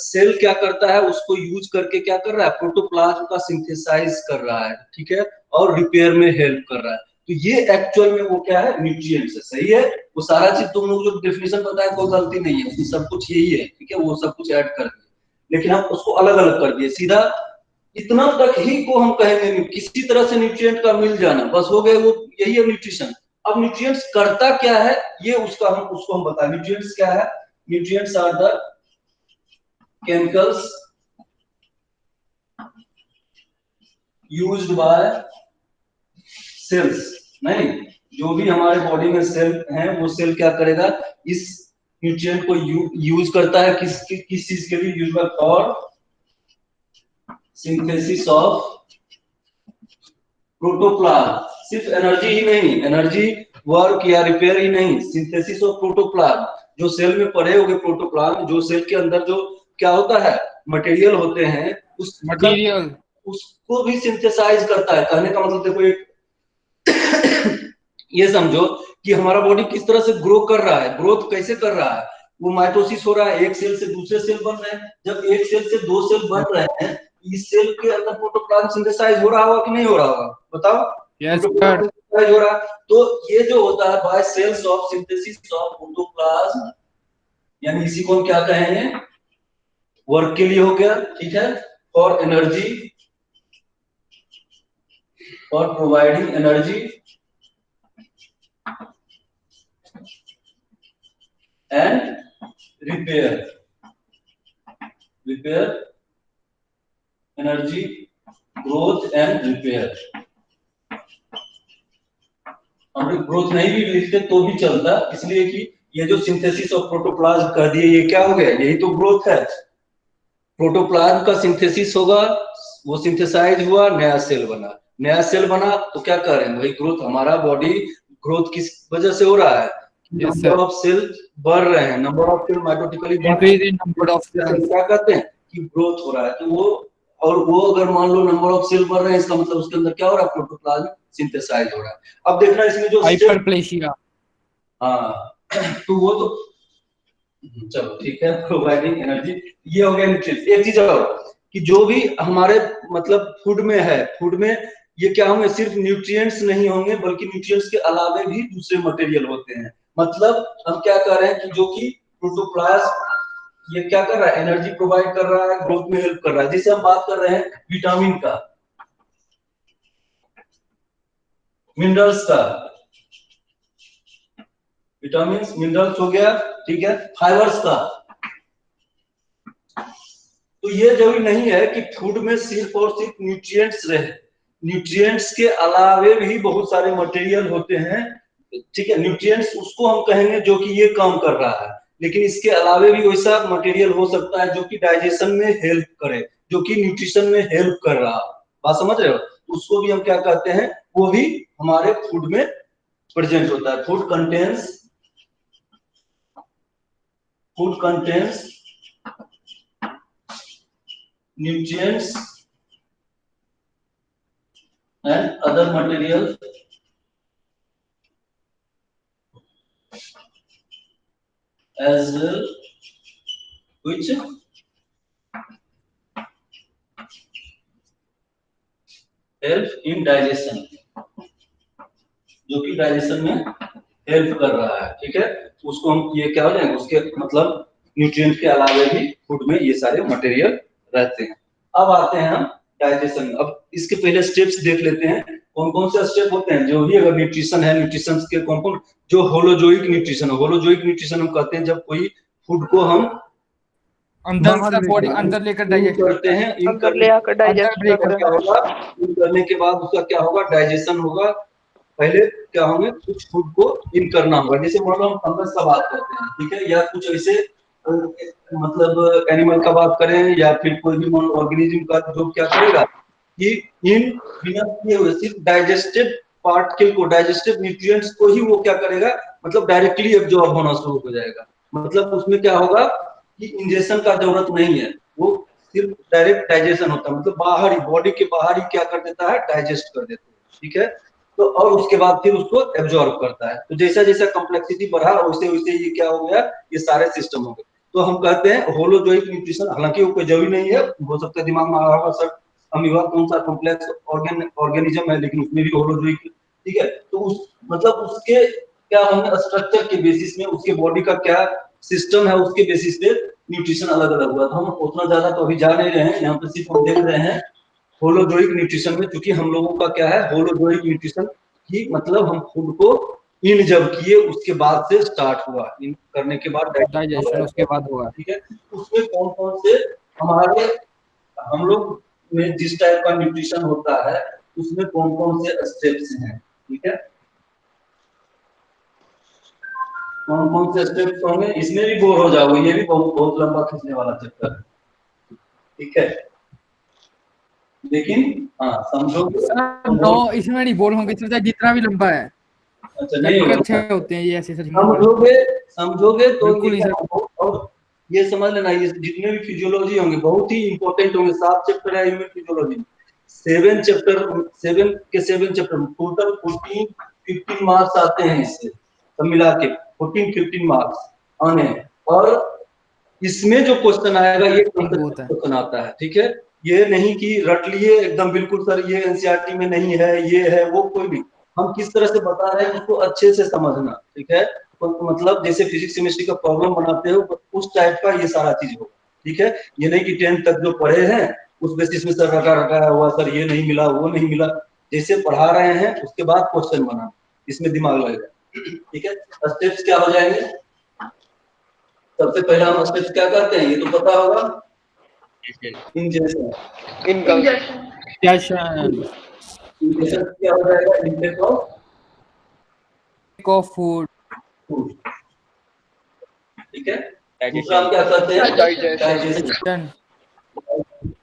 सेल क्या करता है, उसको यूज करके क्या कर रहा है, प्रोटोप्लाज्म का सिंथेसाइज कर रहा है, ठीक है, और रिपेयर में हेल्प कर रहा है। तो ये एक्चुअल में वो क्या है, न्यूट्रिएंट्स है। सही है, वो सारा चीज तुम लोग जो डेफिनेशन पता है कोई गलती नहीं है, सब कुछ यही है। ठीक है, वो सब कुछ ऐड कर दिए, लेकिन हम उसको अलग अलग कर दिए। सीधा इतना तक ही को हम कहेंगे, किसी तरह से न्यूट्रिएंट का मिल जाना, बस हो गए, वो यही है न्यूट्रिशन। अब न्यूट्रिएंट्स करता क्या है, ये उसको हम बताएं। न्यूट्रिएंट्स क्या है, nutrients are the chemicals used by cells. नहीं, जो भी हमारे बॉडी में सेल हैं, वो सेल क्या करेगा, इस न्यूट्रिएंट को यूज करता है, किस चीज के लिए use, for synthesis of protoplasm. सिर्फ एनर्जी ही नहीं, एनर्जी वर्क या रिपेयर ही नहीं, सिंथेसिस ऑफ प्रोटोप्लाज्म, जो सेल में पड़े हुए प्रोटोप्लाज्म, जो सेल के अंदर जो क्या होता है, मटेरियल होते हैं, उस Material. उसको भी सिंथेसाइज करता है। कहने का मतलब देखो, एक ये समझो कि हमारा बॉडी किस तरह से ग्रो कर रहा है, ग्रोथ कैसे कर रहा है, वो माइटोसिस हो रहा है, एक सेल से दूसरे सेल बन रहे हैं। जब एक सेल से दो सेल बन रहे हैं, इस सेल के अंदर प्रोटोप्लाज्म सिंथेसाइज हो रहा होगा कि नहीं हो रहा होगा, बताओ? Yes, protoplasm sir. सिंथेसाइज हो रहा है। तो ये जो होता है by cells of synthesis of protoplasm, यानी इसी को हम क्या कहेंगे, वर्क के लिए हो गया। ठीक है, for energy, for providing energy and repair, energy, growth and repair. हम ग्रोथ नहीं भी लिखते तो भी चलता, इसलिए कि ये जो सिंथेसिस ऑफ प्रोटोप्लाज्म कर दिए, ये क्या हो गया, यही तो ग्रोथ है। प्रोटोप्लाज्म का सिंथेसिस होगा, वो सिंथेसाइज हुआ, नया सेल बना, नया सेल बना तो क्या कर रहे हैं, वही ग्रोथ। हमारा बॉडी ग्रोथ किस वजह से हो रहा है, नंबर ऑफ सेल बढ़ रहे हैं, number of cell mitotically Increase in number of cells. क्या कहते हैं कि ग्रोथ हो रहा है। तो वो, और वो अगर मान लो नंबर ऑफ सेल बढ़ रहे हैं, इसका मतलब उसके अंदर क्या हो रहा है, प्रोटोप्लाज्म सिंथेसाइज हो रहा है। अब देखना इसमें जो Hyperplasia. हाँ तो वो तो चलो ठीक है, प्रोवाइडिंग एनर्जी, ये हो गया न्यूट्रिएंट्स। एक चीज और कि जो भी हमारे मतलब फूड में है, फूड में ये क्या होंगे, सिर्फ न्यूट्रिएंट्स नहीं होंगे, बल्कि न्यूट्रिएंट्स के अलावे भी दूसरे मटेरियल होते हैं। मतलब हम क्या कर रहे हैं कि जो कि प्रोटोप्लाज्म ये क्या कर रहा है, एनर्जी प्रोवाइड कर रहा है, ग्रोथ में हेल्प कर रहा है। जैसे हम बात कर रहे हैं विटामिन का, मिनरल्स का, विटामिन मिनरल्स हो गया, ठीक है, फाइबर्स का। तो तो ये जरूरी नहीं है कि फूड में सिर्फ और सिर्फ न्यूट्रिएंट्स रहे, न्यूट्रिएंट्स के अलावे भी बहुत सारे मटेरियल होते हैं, ठीक है। न्यूट्रिएंट्स उसको हम कहेंगे जो कि ये काम कर रहा है, लेकिन इसके अलावे भी वैसा मटेरियल हो सकता है जो कि डाइजेशन में हेल्प करे, जो कि न्यूट्रिशन में हेल्प कर रहा हो। बात समझ रहे हो? उसको भी हम क्या कहते हैं, वो भी हमारे फूड में प्रेजेंट होता है। Food contains nutrients and other materials as well which help in digestion, जो कि डाइजेशन में हेल्प कर रहा है, ठीक है। उसको हम ये क्या हो जाएंगे, उसके मतलब न्यूट्रिएंट के अलावे भी फूड में ये सारे मटेरियल रहते हैं। अब आते हैं हम डाइजेशन। अब इसके पहले स्टेप्स देख लेते हैं, कौन कौन से स्टेप होते हैं। जो भी अगर न्यूट्रिशन है, न्यूट्रिशन के कौन जो होलोजोइक न्यूट्रिशन है, होलोजोइक न्यूट्रिशन हम कहते हैं जब कोई फूड को हम अंदर बॉडी अंदर लेकर डाइजेस्ट करते हैं, अंदर ले आकर डाइजेस्ट क्या करते हैं। होगा, इन करने के बाद उसका क्या होगा, डाइजेशन होगा। पहले क्या होंगे, कुछ फूड को इन करना होगा। जैसे मान लो हम फंगस का बात करते हैं, ठीक है, या कुछ ऐसे मतलब एनिमल का बात करें, या फिर कोई भी ऑर्गेनिज्म का, जो क्या करेगा कि इन बिना किए हुए सिर्फ डाइजेस्टिव पार्टिकल को, डाइजेस्टिव न्यूट्रिएंट्स को ही वो क्या करेगा, मतलब डायरेक्टली एब्जॉर्ब होना शुरू हो जाएगा। मतलब उसमें क्या होगा कि इंजेक्शन का जरूरत नहीं है, वो सिर्फ डायरेक्ट डाइजेशन होता है, मतलब बाहर ही, बॉडी के बाहर ही क्या कर देता है, डाइजेस्ट कर देता है, ठीक है। तो और उसके बाद फिर उसको एब्जॉर्ब करता है। तो जैसा जैसा कॉम्प्लेक्सिटी बढ़ा वैसे वैसे ये क्या हो गया, ये सारे सिस्टम हो गए। तो हम कहते हैं होलोजोइक न्यूट्रिशन। हालांकि वो कोई जरूरी नहीं है, हो सकता है दिमाग में आ रहा होगा सर अमीबा कौन सा कॉम्प्लेक्स ऑर्गेनिज्म है, लेकिन उसमें भी होलोजोइक, ठीक है। तो उस मतलब उसके क्या होंगे, स्ट्रक्चर के बेसिस में, उसके बॉडी का क्या सिस्टम है, उसके बेसिस पे न्यूट्रिशन अलग अलग हुआ। तो हम उतना ज्यादा तो अभी जा नहीं रहे हैं, यहाँ पे सिर्फ हम देख रहे हैं होलोजोइक न्यूट्रिशन में। क्योंकि हम लोगों का क्या है, होलोजोइक न्यूट्रिशन की मतलब हम फूड को इन जब किए उसके बाद से स्टार्ट हुआ, इन करने के बाद डाइजेशन उसके बाद हुआ, ठीक है। उसमें कौन कौन से हमारे हम लोग में जिस टाइप का न्यूट्रिशन होता है उसमें कौन कौन से स्टेप्स हैं, ठीक है। कौन कौन से स्टेप्स होंगे, इसमें भी बोर हो जाओगे, ये भी बहुत लंबा खींचने वाला चैप्टर है, ठीक है। लेकिन हाँ समझोगे नो इसमें नहीं बोल होंगे, जितना भी लंबा है। अच्छा नहीं अच्छे होते हैं ये ऐसे समझोगे तो बिल्कुल ये और ये समझ लेना, ये जितने भी फिजियोलॉजी होंगे बहुत ही इंपॉर्टेंट होंगे। 7 चैप्टर है human physiology, 7 chapter total 15 marks आते हैं इससे सब मिला के, 14-15 मार्क्स आने हैं। और इसमें जो क्वेश्चन आएगा ये क्वेश्चन आता है, ठीक है। ये नहीं कि रट लिए एकदम बिल्कुल सर ये एनसीईआरटी में नहीं है, ये है वो, कोई भी हम किस तरह से बता रहे हैं उसको अच्छे से समझना, ठीक है। तो मतलब जैसे फिजिक्स केमिस्ट्री का प्रॉब्लम बनाते हो उस टाइप का ये सारा चीज हो, ठीक है। ये नहीं कि 10th तक जो पढ़े हैं उस बेसिस में सर रटा हुआ, सर ये नहीं मिला वो नहीं मिला, जैसे पढ़ा रहे हैं उसके बाद क्वेश्चन बना, इसमें दिमाग लगेगा, ठीक है। स्टेप्स क्या हो जाएंगे, सबसे पहला हम स्टेप्स क्या करते हैं, ये तो पता होगा, इंजेक्शन क्या हो जाएगा, इंटेक ऑफ फूड, ठीक है। दूसरा हम क्या करते हैं,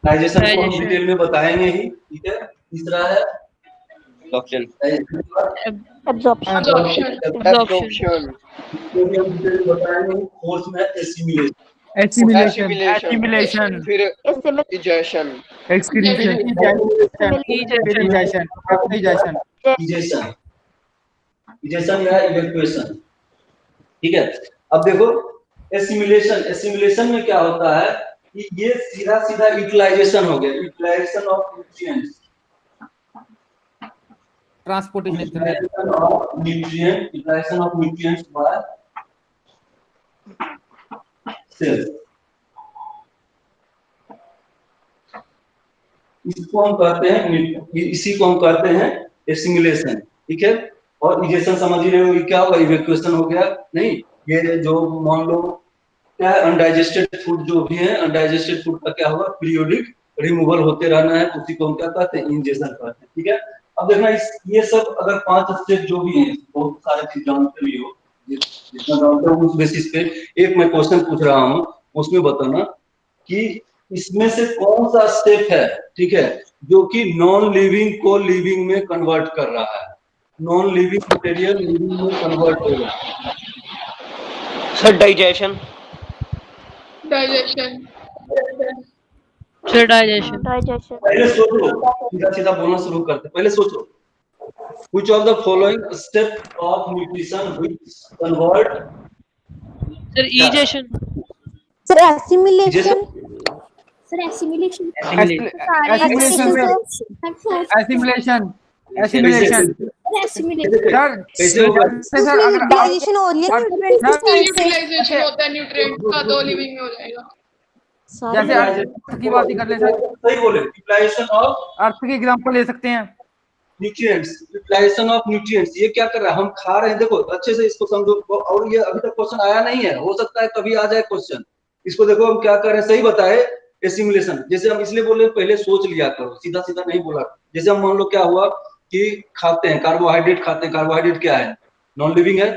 डाइजेशन को हम डिटेल में बताएंगे ही, ठीक है। तीसरा है एब्जॉर्प्शन बताएंगे। फोर्थ में एसिमिलेशन, फिर इजेशन, इजेशन या इवैक्यूएशन, ठीक है। अब देखो एसिमिलेशन में क्या होता है कि ये सीधा सीधा यूटिलाइजेशन हो गया, utilization of nutrients, transportation of nutrients by cells, इसको हम कहते हैं, इसी को हम कहते हैं एसिमिलेशन, ठीक है। और इजेशन समझ ही रहे हो क्या होगा, इवैक्यूएशन हो गया। नहीं, ये जो मान लो क्या है, अनडाइजेस्टेड फूड जो भी है, अनडाइजेस्टेड फूड का क्या होगा, पीरियोडिक रिमूवल होते रहना है, उसी को हम क्या कहते हैं, इंजेक्शन कहते हैं। ठीक है, अब देखना ये सब अगर 5 स्टेप जो भी है, बहुत सारे चीज जानते भी हो, जितना जानते हो उस बेसिस पे एक मैं क्वेश्चन पूछ रहा हूँ, उसमें बताना कि इसमें से कौन सा स्टेप है, ठीक है, जो कि नॉन लिविंग को लिविंग में कन्वर्ट कर रहा है, नॉन लिविंग मटेरियल लिविंग में कन्वर्ट होगा। Sir digestion. डाइजेशन पहले सोचो, सीधा सीधा बोलना शुरू करते, पहले सोचो, which of the following step of nutrition which convert sir egestion. Sir assimilation. Sir assimilation assimilation assimilation sir कैसे होगा? सर अगर यूटिलाइजेशन हो रही है यूटिलाइजेशन होता है न्यूट्रिएंट का तो लिविंग में हो जाएगा। जैसे अर्थ की बात ही कर ले सर, सही बोले, यूटिलाइजेशन ऑफ अर्थ की एग्जांपल ले सकते हैं। न्यूट्रिएंट्स, यूटिलाइजेशन ऑफ न्यूट्रिएंट्स, ये क्या कर रहा है, हम खा रहे हैं, देखो अच्छे से इसको समझो, और ये अभी तक क्वेश्चन आया नहीं है, हो सकता है कभी आ जाए क्वेश्चन, इसको देखो हम क्या कर रहे हैं, सही बताए, एसिमिलेशन। जैसे हम इसलिए बोले पहले सोच लिया करो, सीधा सीधा नहीं बोला। जैसे हम मान लो क्या हुआ कि खाते हैं कार्बोहाइड्रेट, खाते हैं, कार्बोहाइड्रेट क्या है, नॉन लिविंग है,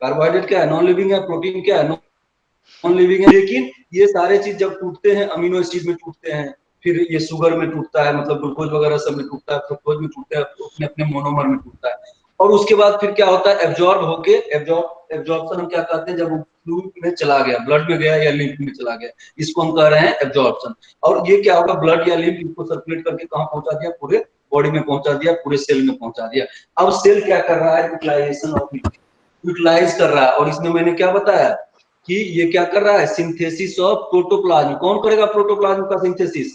कार्बोहाइड्रेट क्या है, नॉन लिविंग है, प्रोटीन क्या है, नॉन लिविंग है। लेकिन ये सारे चीज जब टूटते हैं, अमीनो एसिड में टूटते हैं, फिर ये शुगर में टूटता है, मतलब ग्लूकोज वगैरह सब में टूटता है, फ्रुक्टोज में टूटता है, अपने अपने मोनोमर में टूटता है, और उसके बाद फिर क्या होता है, एब्जॉर्ब होके, एब्जॉर्प्शन हम क्या कहते हैं, जब वो फ्लूइड में चला गया, ब्लड में गया या लिम्फ में चला गया, इसको हम कह रहे हैं एब्जॉर्प्शन। और ये क्या होगा, ब्लड या लिम्फ इसको सर्कुलेट करके कहाँ पहुंचा दिया, पूरे बॉडी में पहुंचा दिया, पूरे सेल में पहुंचा दिया। अब सेल क्या कर रहा है, यूटिलाइजेशन ऑफ यूटिलाइज कर रहा है, और इसमें मैंने क्या बताया कि ये क्या कर रहा है, सिंथेसिस ऑफ प्रोटोप्लाज्म। कौन करेगा प्रोटोप्लाज्म का सिंथेसिस,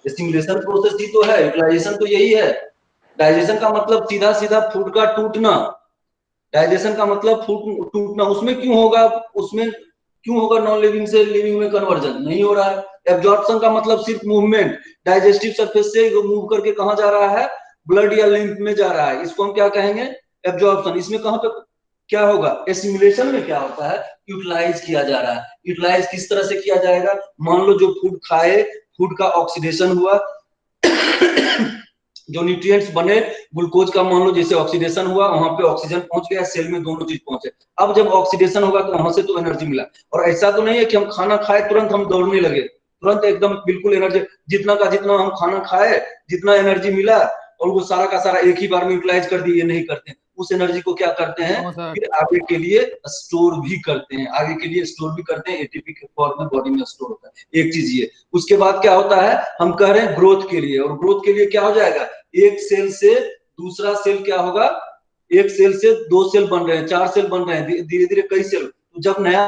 स्टिमुलेशन प्रोसेस ही तो है, यूटिलाइजेशन तो यही है। डाइजेशन का मतलब सीधा सीधा फूड का टूटना, डाइजेशन का मतलब फूड टूटना, उसमें क्यों होगा, उसमें क्यों होगा नॉन लिविंग से लिविंग में कन्वर्जन, नहीं हो रहा है। एब्जॉर्प्शन का मतलब सिर्फ मूवमेंट, डाइजेस्टिव सरफेस से मूव करके कहां जा रहा है, ब्लड या लिम्फ में जा रहा है, इसको हम क्या कहेंगे, एब्जॉर्प्शन। इसमें कहां पे क्या होगा, एसिमिलेशन में क्या होता है, यूटिलाइज किया जा रहा है। यूटिलाइज किस तरह से किया जाएगा, मान लो जो फूड खाए, फूड का ऑक्सीडेशन हुआ, जो न्यूट्रिएंट्स बने, ग्लूकोज का मान लो जैसे ऑक्सीडेशन हुआ, वहां पे ऑक्सीजन पहुंच गया, सेल में दोनों चीज पहुंचे। अब जब ऑक्सीडेशन होगा तो वहां से तो एनर्जी मिला, और ऐसा तो नहीं है कि हम खाना खाए तुरंत हम दौड़ने लगे, तुरंत एकदम बिल्कुल एनर्जी, जितना का जितना हम खाना खाए, जितना एनर्जी मिला, और वो सारा का सारा एक ही बार में यूटिलाइज कर दिए, ये नहीं करते। उस एनर्जी को क्या करते हैं, फिर आगे के लिए स्टोर भी करते हैं, आगे के लिए स्टोर भी करते हैं, एटीपी के फॉर्म में बॉडी में स्टोर होता है। एक चीज ये, उसके बाद क्या होता है, हम कह रहे हैं ग्रोथ के लिए, और ग्रोथ के लिए क्या हो जाएगा, एक सेल से दूसरा सेल क्या होगा, एक सेल से 2 सेल बन रहे हैं, 4 सेल बन रहे हैं, धीरे धीरे कई सेल। तो जब नया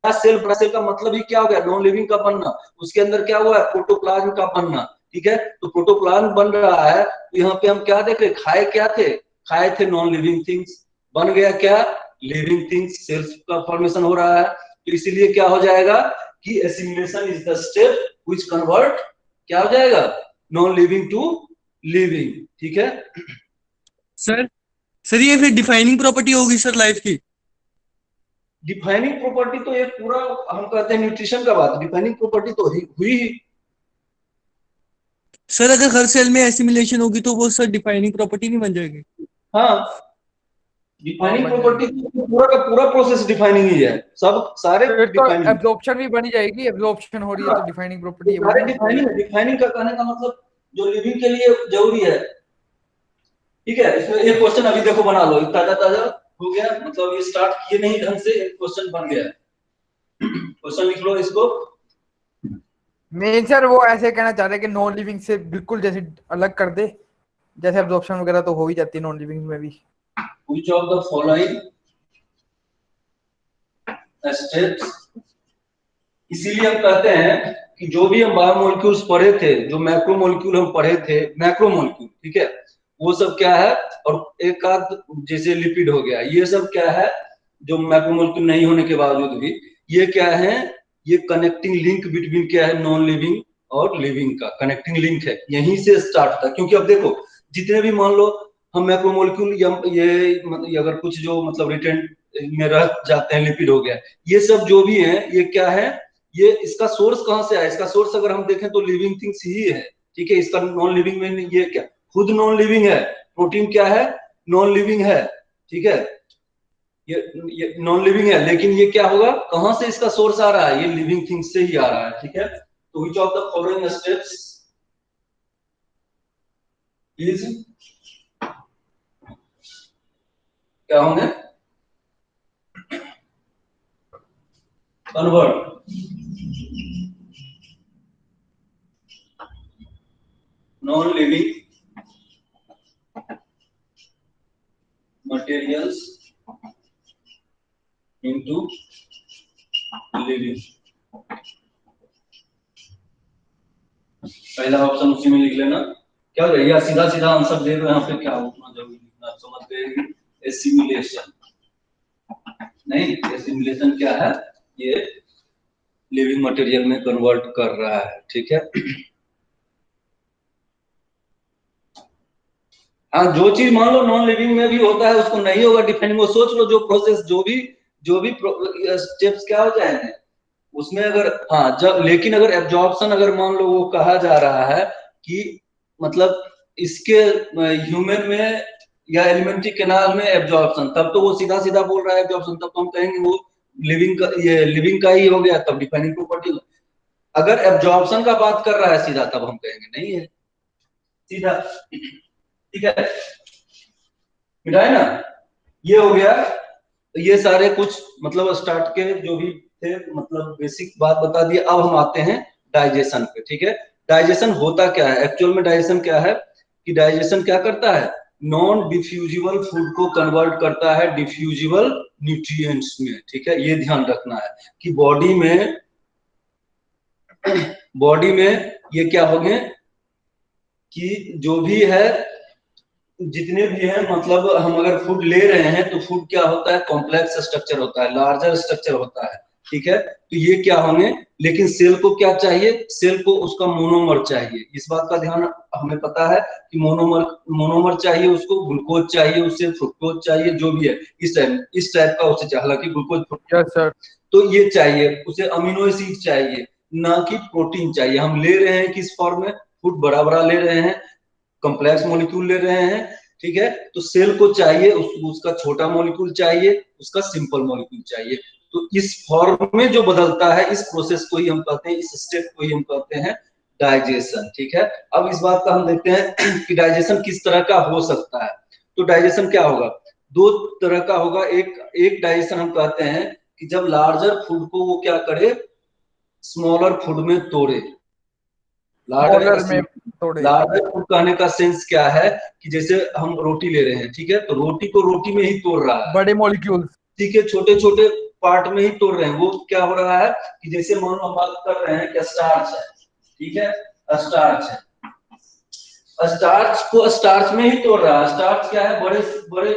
सेल, बड़ा सेल का मतलब ही क्या हो गया, नॉन लिविंग का बनना, उसके अंदर क्या हुआ है, प्रोटोप्लाज्म का बनना। ठीक है, तो प्रोटोप्लाज्म बन रहा है, तो यहाँ पे हम क्या देख रहे, खाए क्या थे, खाए थे नॉन लिविंग थिंग्स, बन गया क्या, लिविंग थिंग्स, सेल्स का फॉर्मेशन हो रहा है। तो इसीलिए क्या हो जाएगा कि assimilation is the step which convert, क्या हो जाएगा, नॉन लिविंग टू लिविंग। ठीक है सर ये फिर डिफाइनिंग प्रॉपर्टी होगी सर लाइफ की। डिफाइनिंग प्रॉपर्टी तो एक पूरा हम कहते हैं न्यूट्रिशन का बात, डिफाइनिंग प्रॉपर्टी तो हुई ही। सर अगर हर सेल में एसिमिलेशन होगी तो वो सर डिफाइनिंग प्रॉपर्टी नहीं बन जाएगी। हाँ, डिफाइनिंग प्रॉपर्टी पूरा का पूरा प्रोसेस डिफाइनिंग ही है, सब सारे डिफाइनिंग। एब्जॉर्प्शन भी बनी जाएगी, एब्जॉर्प्शन हो रही है तो डिफाइनिंग प्रॉपर्टी है, सारे डिफाइनिंग। डिफाइनिंग का कहने का मतलब जो लिविंग के लिए जरूरी है। ठीक है, इसमें एक क्वेश्चन अभी देखो बना लो, ताजा ताजा हो गया, मतलब ये स्टार्ट किए नहीं ढंग से, एक क्वेश्चन बन गया। क्वेश्चन लिख लो इसको। मेन सर वो ऐसे कहना चाह रहे हैं कि नॉन लिविंग से बिल्कुल जैसे अलग कर दे, जैसे एब्जॉर्प्शन वगैरह तो हो ही जाती है नॉन लिविंग में भी। Which of the following steps, इसीलिए हम कहते हैं कि जो भी हम बायोमोलिक्यूल्स पढ़े थे, जो मैक्रोमोलिक्यूल हम पढ़े थे, मैक्रोमोलिक्यूल, ठीक है, वो सब क्या है, और एक आध जैसे लिपिड हो गया, ये सब क्या है, जो मैक्रोमोलिक्यूल नहीं होने के बावजूद भी ये क्या है, ये कनेक्टिंग लिंक बिटवीन क्या है, नॉन लिविंग और लिविंग का कनेक्टिंग लिंक है, यहीं से स्टार्ट था। क्योंकि अब देखो जितने भी मान लो हम मैक्रोमोलिक्यूल, ये अगर कुछ जो मतलब रिटेन में रह जाते हैं, लिपिड हो गया, ये सब जो भी है ये क्या है, ये इसका सोर्स कहाँ से आया, इसका सोर्स अगर हम देखें तो लिविंग थिंग्स ही है, ठीक है। इसका नॉन लिविंग में ये क्या, खुद नॉन लिविंग है, प्रोटीन क्या है, नॉन लिविंग है, ठीक है, ये नॉन लिविंग है, लेकिन ये क्या होगा, कहां से इसका सोर्स आ रहा है, ये लिविंग थिंग्स से ही आ रहा है, ठीक है। तो which of the following steps is, क्या होंगे, convert non living materials into living। पहला ऑप्शन उसी में लिख लेना, क्या हो गया, सीधा सीधा आंसर दे दो यहाँ पे, क्या उतना जरूरी लिखना, समझ गए। एसिमिलेशन नहीं, एसिमिलेशन क्या है, ये लिविंग मटेरियल में कन्वर्ट कर रहा है, ठीक है। हाँ, जो चीज मान लो नॉन लिविंग में भी होता है उसको नहीं होगा डिफाइनिंग, वो सोच लो जो प्रोसेस जो भी स्टेप्स क्या हो जाएंगे उसमें, अगर हाँ जब, लेकिन अगर एब्जॉर्प्शन अगर मान लो वो कहा जा रहा है कि मतलब इसके ह्यूमन में या एलिमेंट्री कैनाल में एब्जॉर्प्शन, तब तो वो सीधा सीधा बोल रहा है एब्जॉर्प्शन, तब तो हम कहेंगे वो लिविंग का, ये लिविंग का ही हो गया, तब डिफाइनिंग प्रॉपर्टी। अगर एब्जॉर्प्शन का बात कर रहा है सीधा, तब हम कहेंगे नहीं है सीधा, ठीक है, मिटाए ना, ये हो गया। तो ये सारे कुछ मतलब स्टार्ट के जो भी थे मतलब बेसिक बात बता दिए। अब हम आते हैं डाइजेशन पे, ठीक है। डाइजेशन होता क्या है एक्चुअल में, डाइजेशन क्या है कि डाइजेशन क्या करता है, नॉन डिफ्यूजिबल फूड को कन्वर्ट करता है डिफ्यूजिबल न्यूट्रिएंट्स में, ठीक है। ये ध्यान रखना है कि बॉडी में ये क्या हो गए कि जो भी है, जितने भी हैं, मतलब हम अगर फूड ले रहे हैं तो फूड क्या होता है, कॉम्प्लेक्स स्ट्रक्चर होता है, लार्जर स्ट्रक्चर होता है, ठीक है। तो ये क्या होंगे, लेकिन सेल को क्या चाहिए, सेल को उसका मोनोमर चाहिए, इस बात का ध्यान हमें पता है कि मोनोमर चाहिए, उसको ग्लूकोज चाहिए, उससे फ्रुक्टोज चाहिए, जो भी है इस टाइप का उसे चाहिए, हालांकि ग्लूकोज फ्रुक्टोज तो ये चाहिए, उसे अमीनो एसिड चाहिए, ना कि प्रोटीन चाहिए। हम ले रहे हैं किस फॉर्म में, फूड बड़ा बड़ा ले रहे हैं, कॉम्प्लेक्स मॉलिक्यूल ले रहे हैं, ठीक है। तो सेल को चाहिए उसका छोटा मॉलिक्यूल चाहिए, उसका सिंपल मॉलिक्यूल चाहिए। तो इस फॉर्म में जो बदलता है, इस प्रोसेस को ही हम कहते हैं, इस स्टेप को ही हम कहते हैं डाइजेशन, ठीक है। अब इस बात का हम देखते हैं कि डाइजेशन किस तरह का हो सकता है। तो डाइजेशन क्या होगा, दो तरह का होगा। एक डाइजेशन हम कहते हैं कि जब लार्जर फूड को वो क्या करे, स्मॉलर फूड में तोड़े। लार्जर फूड कहने का सेंस क्या है कि जैसे हम रोटी ले रहे हैं, ठीक है, तो रोटी को रोटी में ही तोड़ रहा है, बड़े मॉलिक्यूल, ठीक है, छोटे छोटे पार्ट में ही तोड़ रहे हैं। वो क्या हो रहा है कि जैसे मान लो हम बात कर रहे हैं कि स्टार्च है, ठीक है, स्टार्च है, स्टार्च को स्टार्च में ही तोड़ रहा है। स्टार्च क्या है, बड़े बड़े,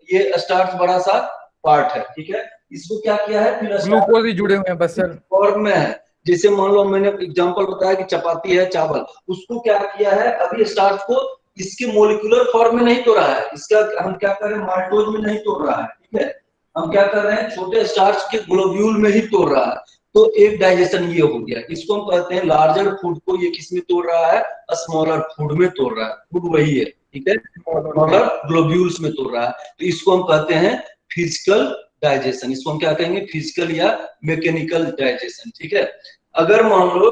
ये स्टार्च बड़ा सा पार्ट है, ठीक है। इसको क्या किया है, फिर ग्लूकोज ही जुड़े हुए हैं बस सर, फॉर्म में है। जैसे मान लो मैंने एग्जांपल बताया कि चपाती है, चावल, उसको क्या किया है, अभी स्टार्च को इसके मोलिकुलर फॉर्म में नहीं तोड़ा है, इसका हम क्या कर रहे हैं, माल्टोज में नहीं तोड़ रहा है, ठीक है, हम क्या कर रहे हैं, छोटे स्टार्च के ग्लोब्यूल में ही तोड़ रहा है। तो एक डाइजेशन ये हो गया, इसको हम कहते हैं लार्जर फूड को ये किस में तोड़ रहा है, स्मॉलर फूड में तोड़ रहा है, फूड वही है, ठीक है, स्मॉलर ग्लोब्यूल्स में तोड़ रहा है। तो इसको हम कहते हैं फिजिकल डाइजेशन, इसको हम क्या कहेंगे, फिजिकल या मैकेनिकल डाइजेशन, ठीक है। अगर मान लो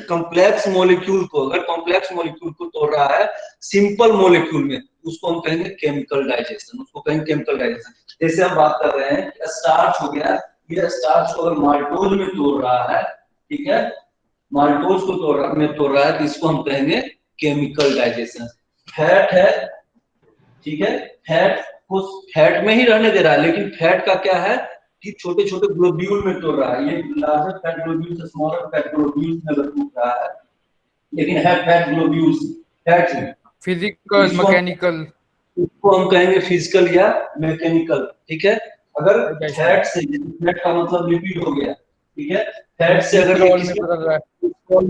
कॉम्प्लेक्स मॉलिक्यूल को, अगर कॉम्प्लेक्स मॉलिक्यूल को तोड़ रहा है सिंपल मॉलिक्यूल में, उसको हम कहेंगे केमिकल डाइजेशन, उसको कहेंगे केमिकल डाइजेशन। जैसे हम बात कर रहे हैं स्टार्च हो गया, ये स्टार्च को अगर माल्टोज में तोड़ रहा है, ठीक है, माल्टोज को तोड़ रहा है, तो इसको हम कहेंगे केमिकल डाइजेशन। फैट है, ठीक है, फैट को फैट में ही रहने दे रहा है, लेकिन फैट का क्या है कि छोटे छोटे ग्लोब्यूल में तोड़ रहा है। ये लार्जर फैट ग्लोब्यूल से स्मॉलर फैट ग्लोब्यूल में तोड़ रहा है, लेकिन है फैट ग्लोब्यूल्स, फैट है, फिजिकल मैकेनिकल, इसको हम कहेंगे फिजिकल या मैकेनिकल, ठीक है। अगर फैट से, फैट का मतलब लिपिड हो गया, ठीक है, फैट से अगर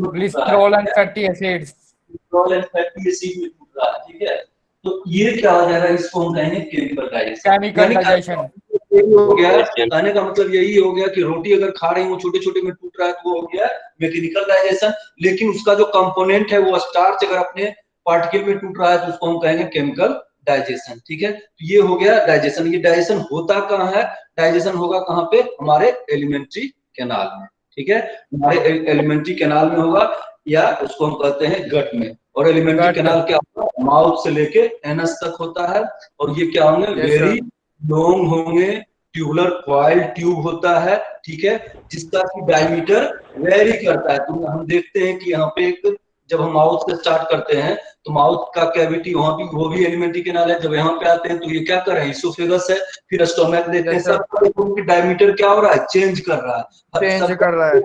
glycerol and fatty acids, glycerol and fatty acid में टूट रहा है, ठीक है। तो ये क्या हो जाएगा, इसको हम कहेंगे केमिकल डाइजेशन। केमिकल डाइजेशन हो गया, कहने का मतलब यही हो गया कि रोटी अगर खा रही हूँ छोटे छोटे में टूट रहा है तो वो हो गया मैकेनिकल डाइजेशन। लेकिन उसका जो कंपोनेंट है वो स्टार्च अगर अपने पार्टिकल में टूट रहा है तो उसको हम कहेंगे केमिकल डाइजेशन। ठीक है, तो ये हो गया डाइजेशन। ये डाइजेशन होता कहाँ है? डाइजेशन होगा कहाँ पे? हमारे एलिमेंट्री कैनाल में। ठीक है, हमारे एलिमेंट्री कैनाल में होगा, या उसको हम कहते हैं गट में। और एलिमेंट्री कैनाल क्या होगा? माउथ से लेके एनस तक होता है। और ये क्या होंगे? वेरी लॉन्ग होंगे, ट्यूबुलर कॉइल ट्यूब होता है। ठीक है, जिसका की डायमीटर वेरी करता है। तो हम देखते हैं कि यहाँ पे एक, जब हम माउथ से स्टार्ट करते हैं तो माउथ का कैविटी वहां भी, वो भी एलिमेंट्री कैनाल है। जब यहाँ पे आते हैं तो ये क्या कर रहे हैं? इसोफेगस है, फिर स्टोमक देते हैं। सब डायमीटर क्या हो रहा है? चेंज कर रहा है, चेंज कर रहा है।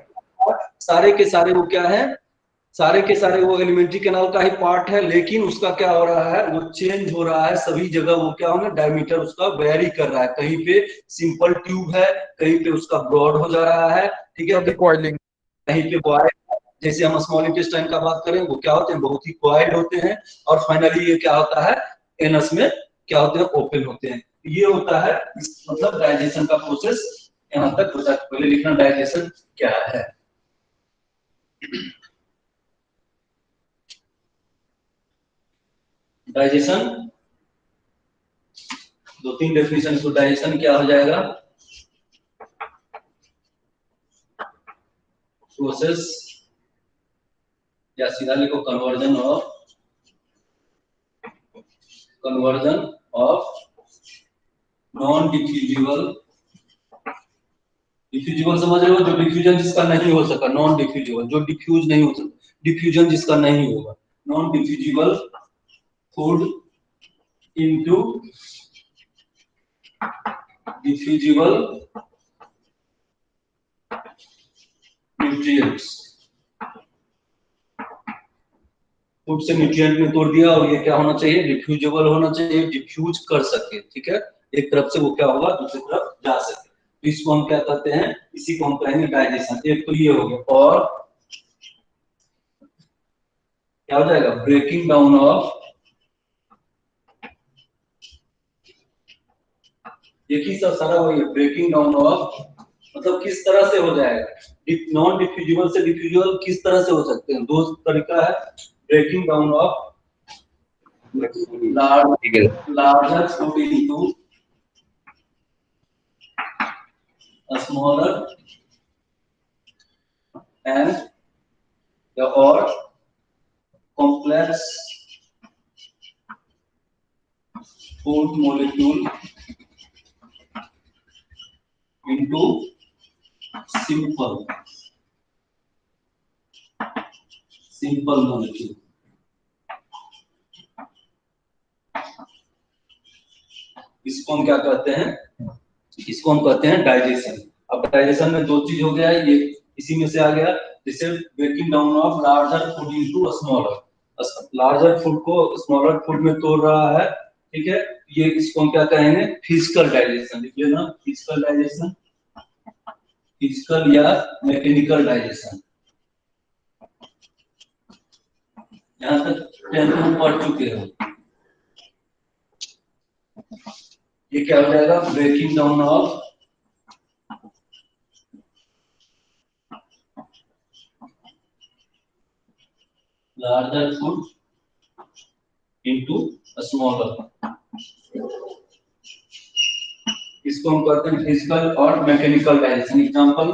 सारे के सारे वो क्या है? सारे के सारे वो एलिमेंट्री कैनाल का ही पार्ट है। लेकिन उसका क्या हो रहा है? वो चेंज हो रहा है सभी जगह। वो क्या होगा? डायमीटर उसका वेरी कर रहा है। कहीं पे सिंपल ट्यूब है, कहीं पे उसका ब्रॉड हो जा रहा है। ठीक है, कॉइलिंग, कहीं पे बॉय, जैसे हम स्मॉल इंटेस्टाइन का बात करें, वो क्या होते हैं? बहुत ही कॉइल्ड होते हैं। और फाइनली ये क्या होता है? एनस में क्या होते हैं? ओपन होते हैं। ये होता है मतलब डाइजेशन का प्रोसेस यहाँ तक होता है। पहले लिखना डाइजेशन क्या है। डाइजेशन दो तीन डेफिनेशन। तो डाइजेशन क्या हो जाएगा? प्रोसेस, या सीधा लिखो conversion of non diffusible. Diffusible समझ रहे हो? जो डिफ्यूजन जिसका नहीं हो सका, नॉन डिफ्यूजिबल, जो डिफ्यूज नहीं हो सका, डिफ्यूजन जिसका नहीं होगा। Non diffusible food into diffusible nutrients. Food से न्यूट्रिएंट में तोड़ दिया, और ये क्या होना चाहिए? डिफ्यूजिबल होना चाहिए, डिफ्यूज कर सके। ठीक है, एक तरफ से वो क्या होगा? दूसरी तरफ जा सके। तो इसको हम क्या कहते हैं? इसी को हम कहेंगे डाइजेशन। एक तो ये हो गया। और क्या हो जाएगा? ब्रेकिंग डाउन ऑफ, देखिए सब सारा वही है। ब्रेकिंग डाउन ऑफ मतलब किस तरह से हो जाएगा? नॉन डिफ्यूजिबल से डिफ्यूजिबल किस तरह से हो सकते हैं? दो तरीका है। Breaking down of larger food into a smaller and or complex food molecule into simple molecule। इसको हम क्या कहते हैं? इसको हम कहते हैं डाइजेशन। अब डाइजेशन में दो चीज हो गया है, ये इसी में से आ गया। जैसे breaking down of larger food into smaller, larger food को स्मॉलर फूड में तोड़ रहा है। ठीक है, ये इसको हम क्या कहेंगे? Physical digestion. लिख लेना, फिजिकल डाइजेशन, फिजिकल या मैकेनिकल डाइजेशन। यहाँ तक 10th में पढ़ चुके हो। ये क्या हो जाएगा? Breaking down of larger food into smaller. इसको हम कहते हैं फिजिकल और मैकेनिकल डाइजेशन। एग्जांपल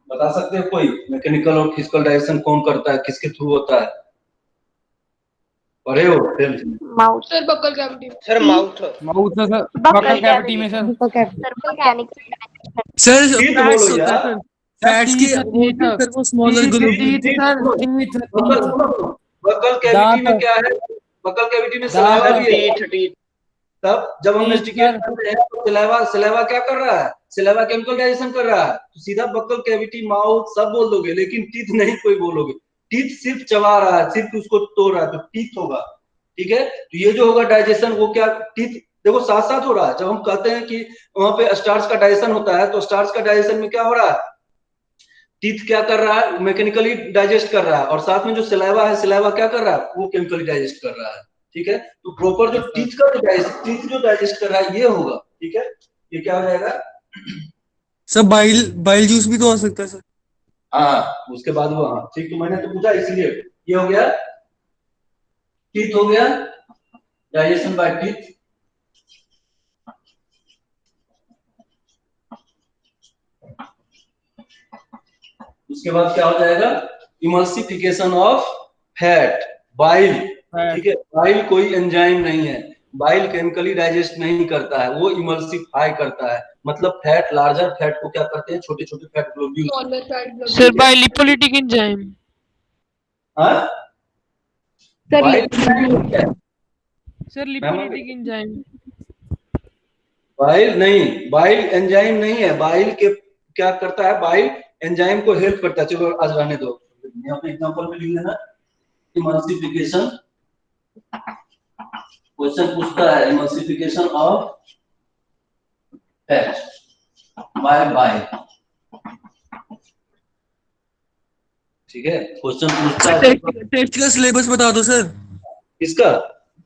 बता सकते हैं कोई? मैकेनिकल और फिजिकल डाइजेशन कौन करता है? किसके थ्रू होता है? पढ़े हो? Mouth sir buccal cavity. Sir mouth sir buccal cavity में sir. Mechanical sir teeth fats बोलो होता है यार। सर, फैट्स की सर वो स्मॉलर बकल कैविटी में क्या है? बकल कैविटी में सलाइवा भी है। टीथ तब जब हम मेस्टिकेट करते हैं तो सलाइवा क्या कर रहा है? सलाइवा केमिकल डाइजेशन कर रहा है। तो सीधा बकल कैविटी, माउथ सब बोल दोगे, लेकिन टीथ नहीं कोई बोलोगे। टीथ सिर्फ चबा रहा है, सिर्फ उसको तोड़ रहा है, तो टीथ होगा। ठीक है, तो ये जो होगा डाइजेशन, वो क्या टीथ देखो साथ साथ हो रहा है। जब हम कहते हैं कि वहां पे स्टार्च का डाइजेशन होता है, तो स्टार्च का डाइजेशन में क्या हो रहा है? टीथ क्या कर रहा है? मैकेनिकली डाइजेस्ट कर रहा है। और साथ में जो सलाइवा है, सलाइवा क्या कर रहा है? वो केमिकली डाइजेस्ट कर रहा है। ठीक है। तो प्रॉपर जो टीथ जो डाइजेस्ट कर रहा है ये होगा, ठीक है। ये क्या हो जाएगा? सर बाइल जूस भी तो हो सकता है सर। हाँ, उसके बाद वो, हाँ ठीक, तो मैंने तो पूछा इसलिए। ये हो गया टीथ, हो गया डाइजेशन बाय टीथ। उसके बाद क्या हो जाएगा? इमल्सिफिकेशन ऑफ फैट, बाइल, ठीक है। बाइल कोई एंजाइम नहीं है, बाइल केमिकली डाइजेस्ट नहीं करता है, वो इमल्सिफाई करता है। मतलब फैट, लार्जर फैट को क्या करते हैं? छोटे छोटे fat globule. Smaller fat blood. Sir, by lipolytic enzyme. हाँ, sir bile Sir, lipolytic enzyme. Bile नहीं, बाइल एंजाइम नहीं है। बाइल के क्या करता है? बाइल एंजाइम को हेल्प करता है। चलो आज रहने दो, यहाँ पे एग्जांपल में लिख लेना। इमल्सिफिकेशन, क्वेश्चन पूछता है emulsification of fat by bile, ठीक है। क्वेश्चन पूछता है। टेस्ट का सिलेबस बता दो सर। किसका?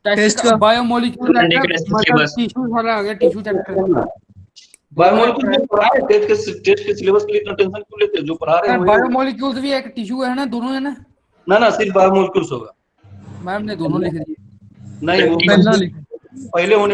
टेस्ट का बायोमोलिक्यूल टिश्यू सारा आ गया, टिश्यू चेक करना। बायोमोलिक्यूल जो पढ़ा है, टेस्ट के सिलेबस के लिए इतना टेंशन क्यों लेते हैं? जो पढ़ा रहे हैं बायोमोलिक्यूल्स भी एक टिश्यू है ना, दोनों है ना? ना सिर्फ बायोमोलिक्यूल्स होगा। मैम ने दोनों लिख दिए। नहीं, वो पहले होने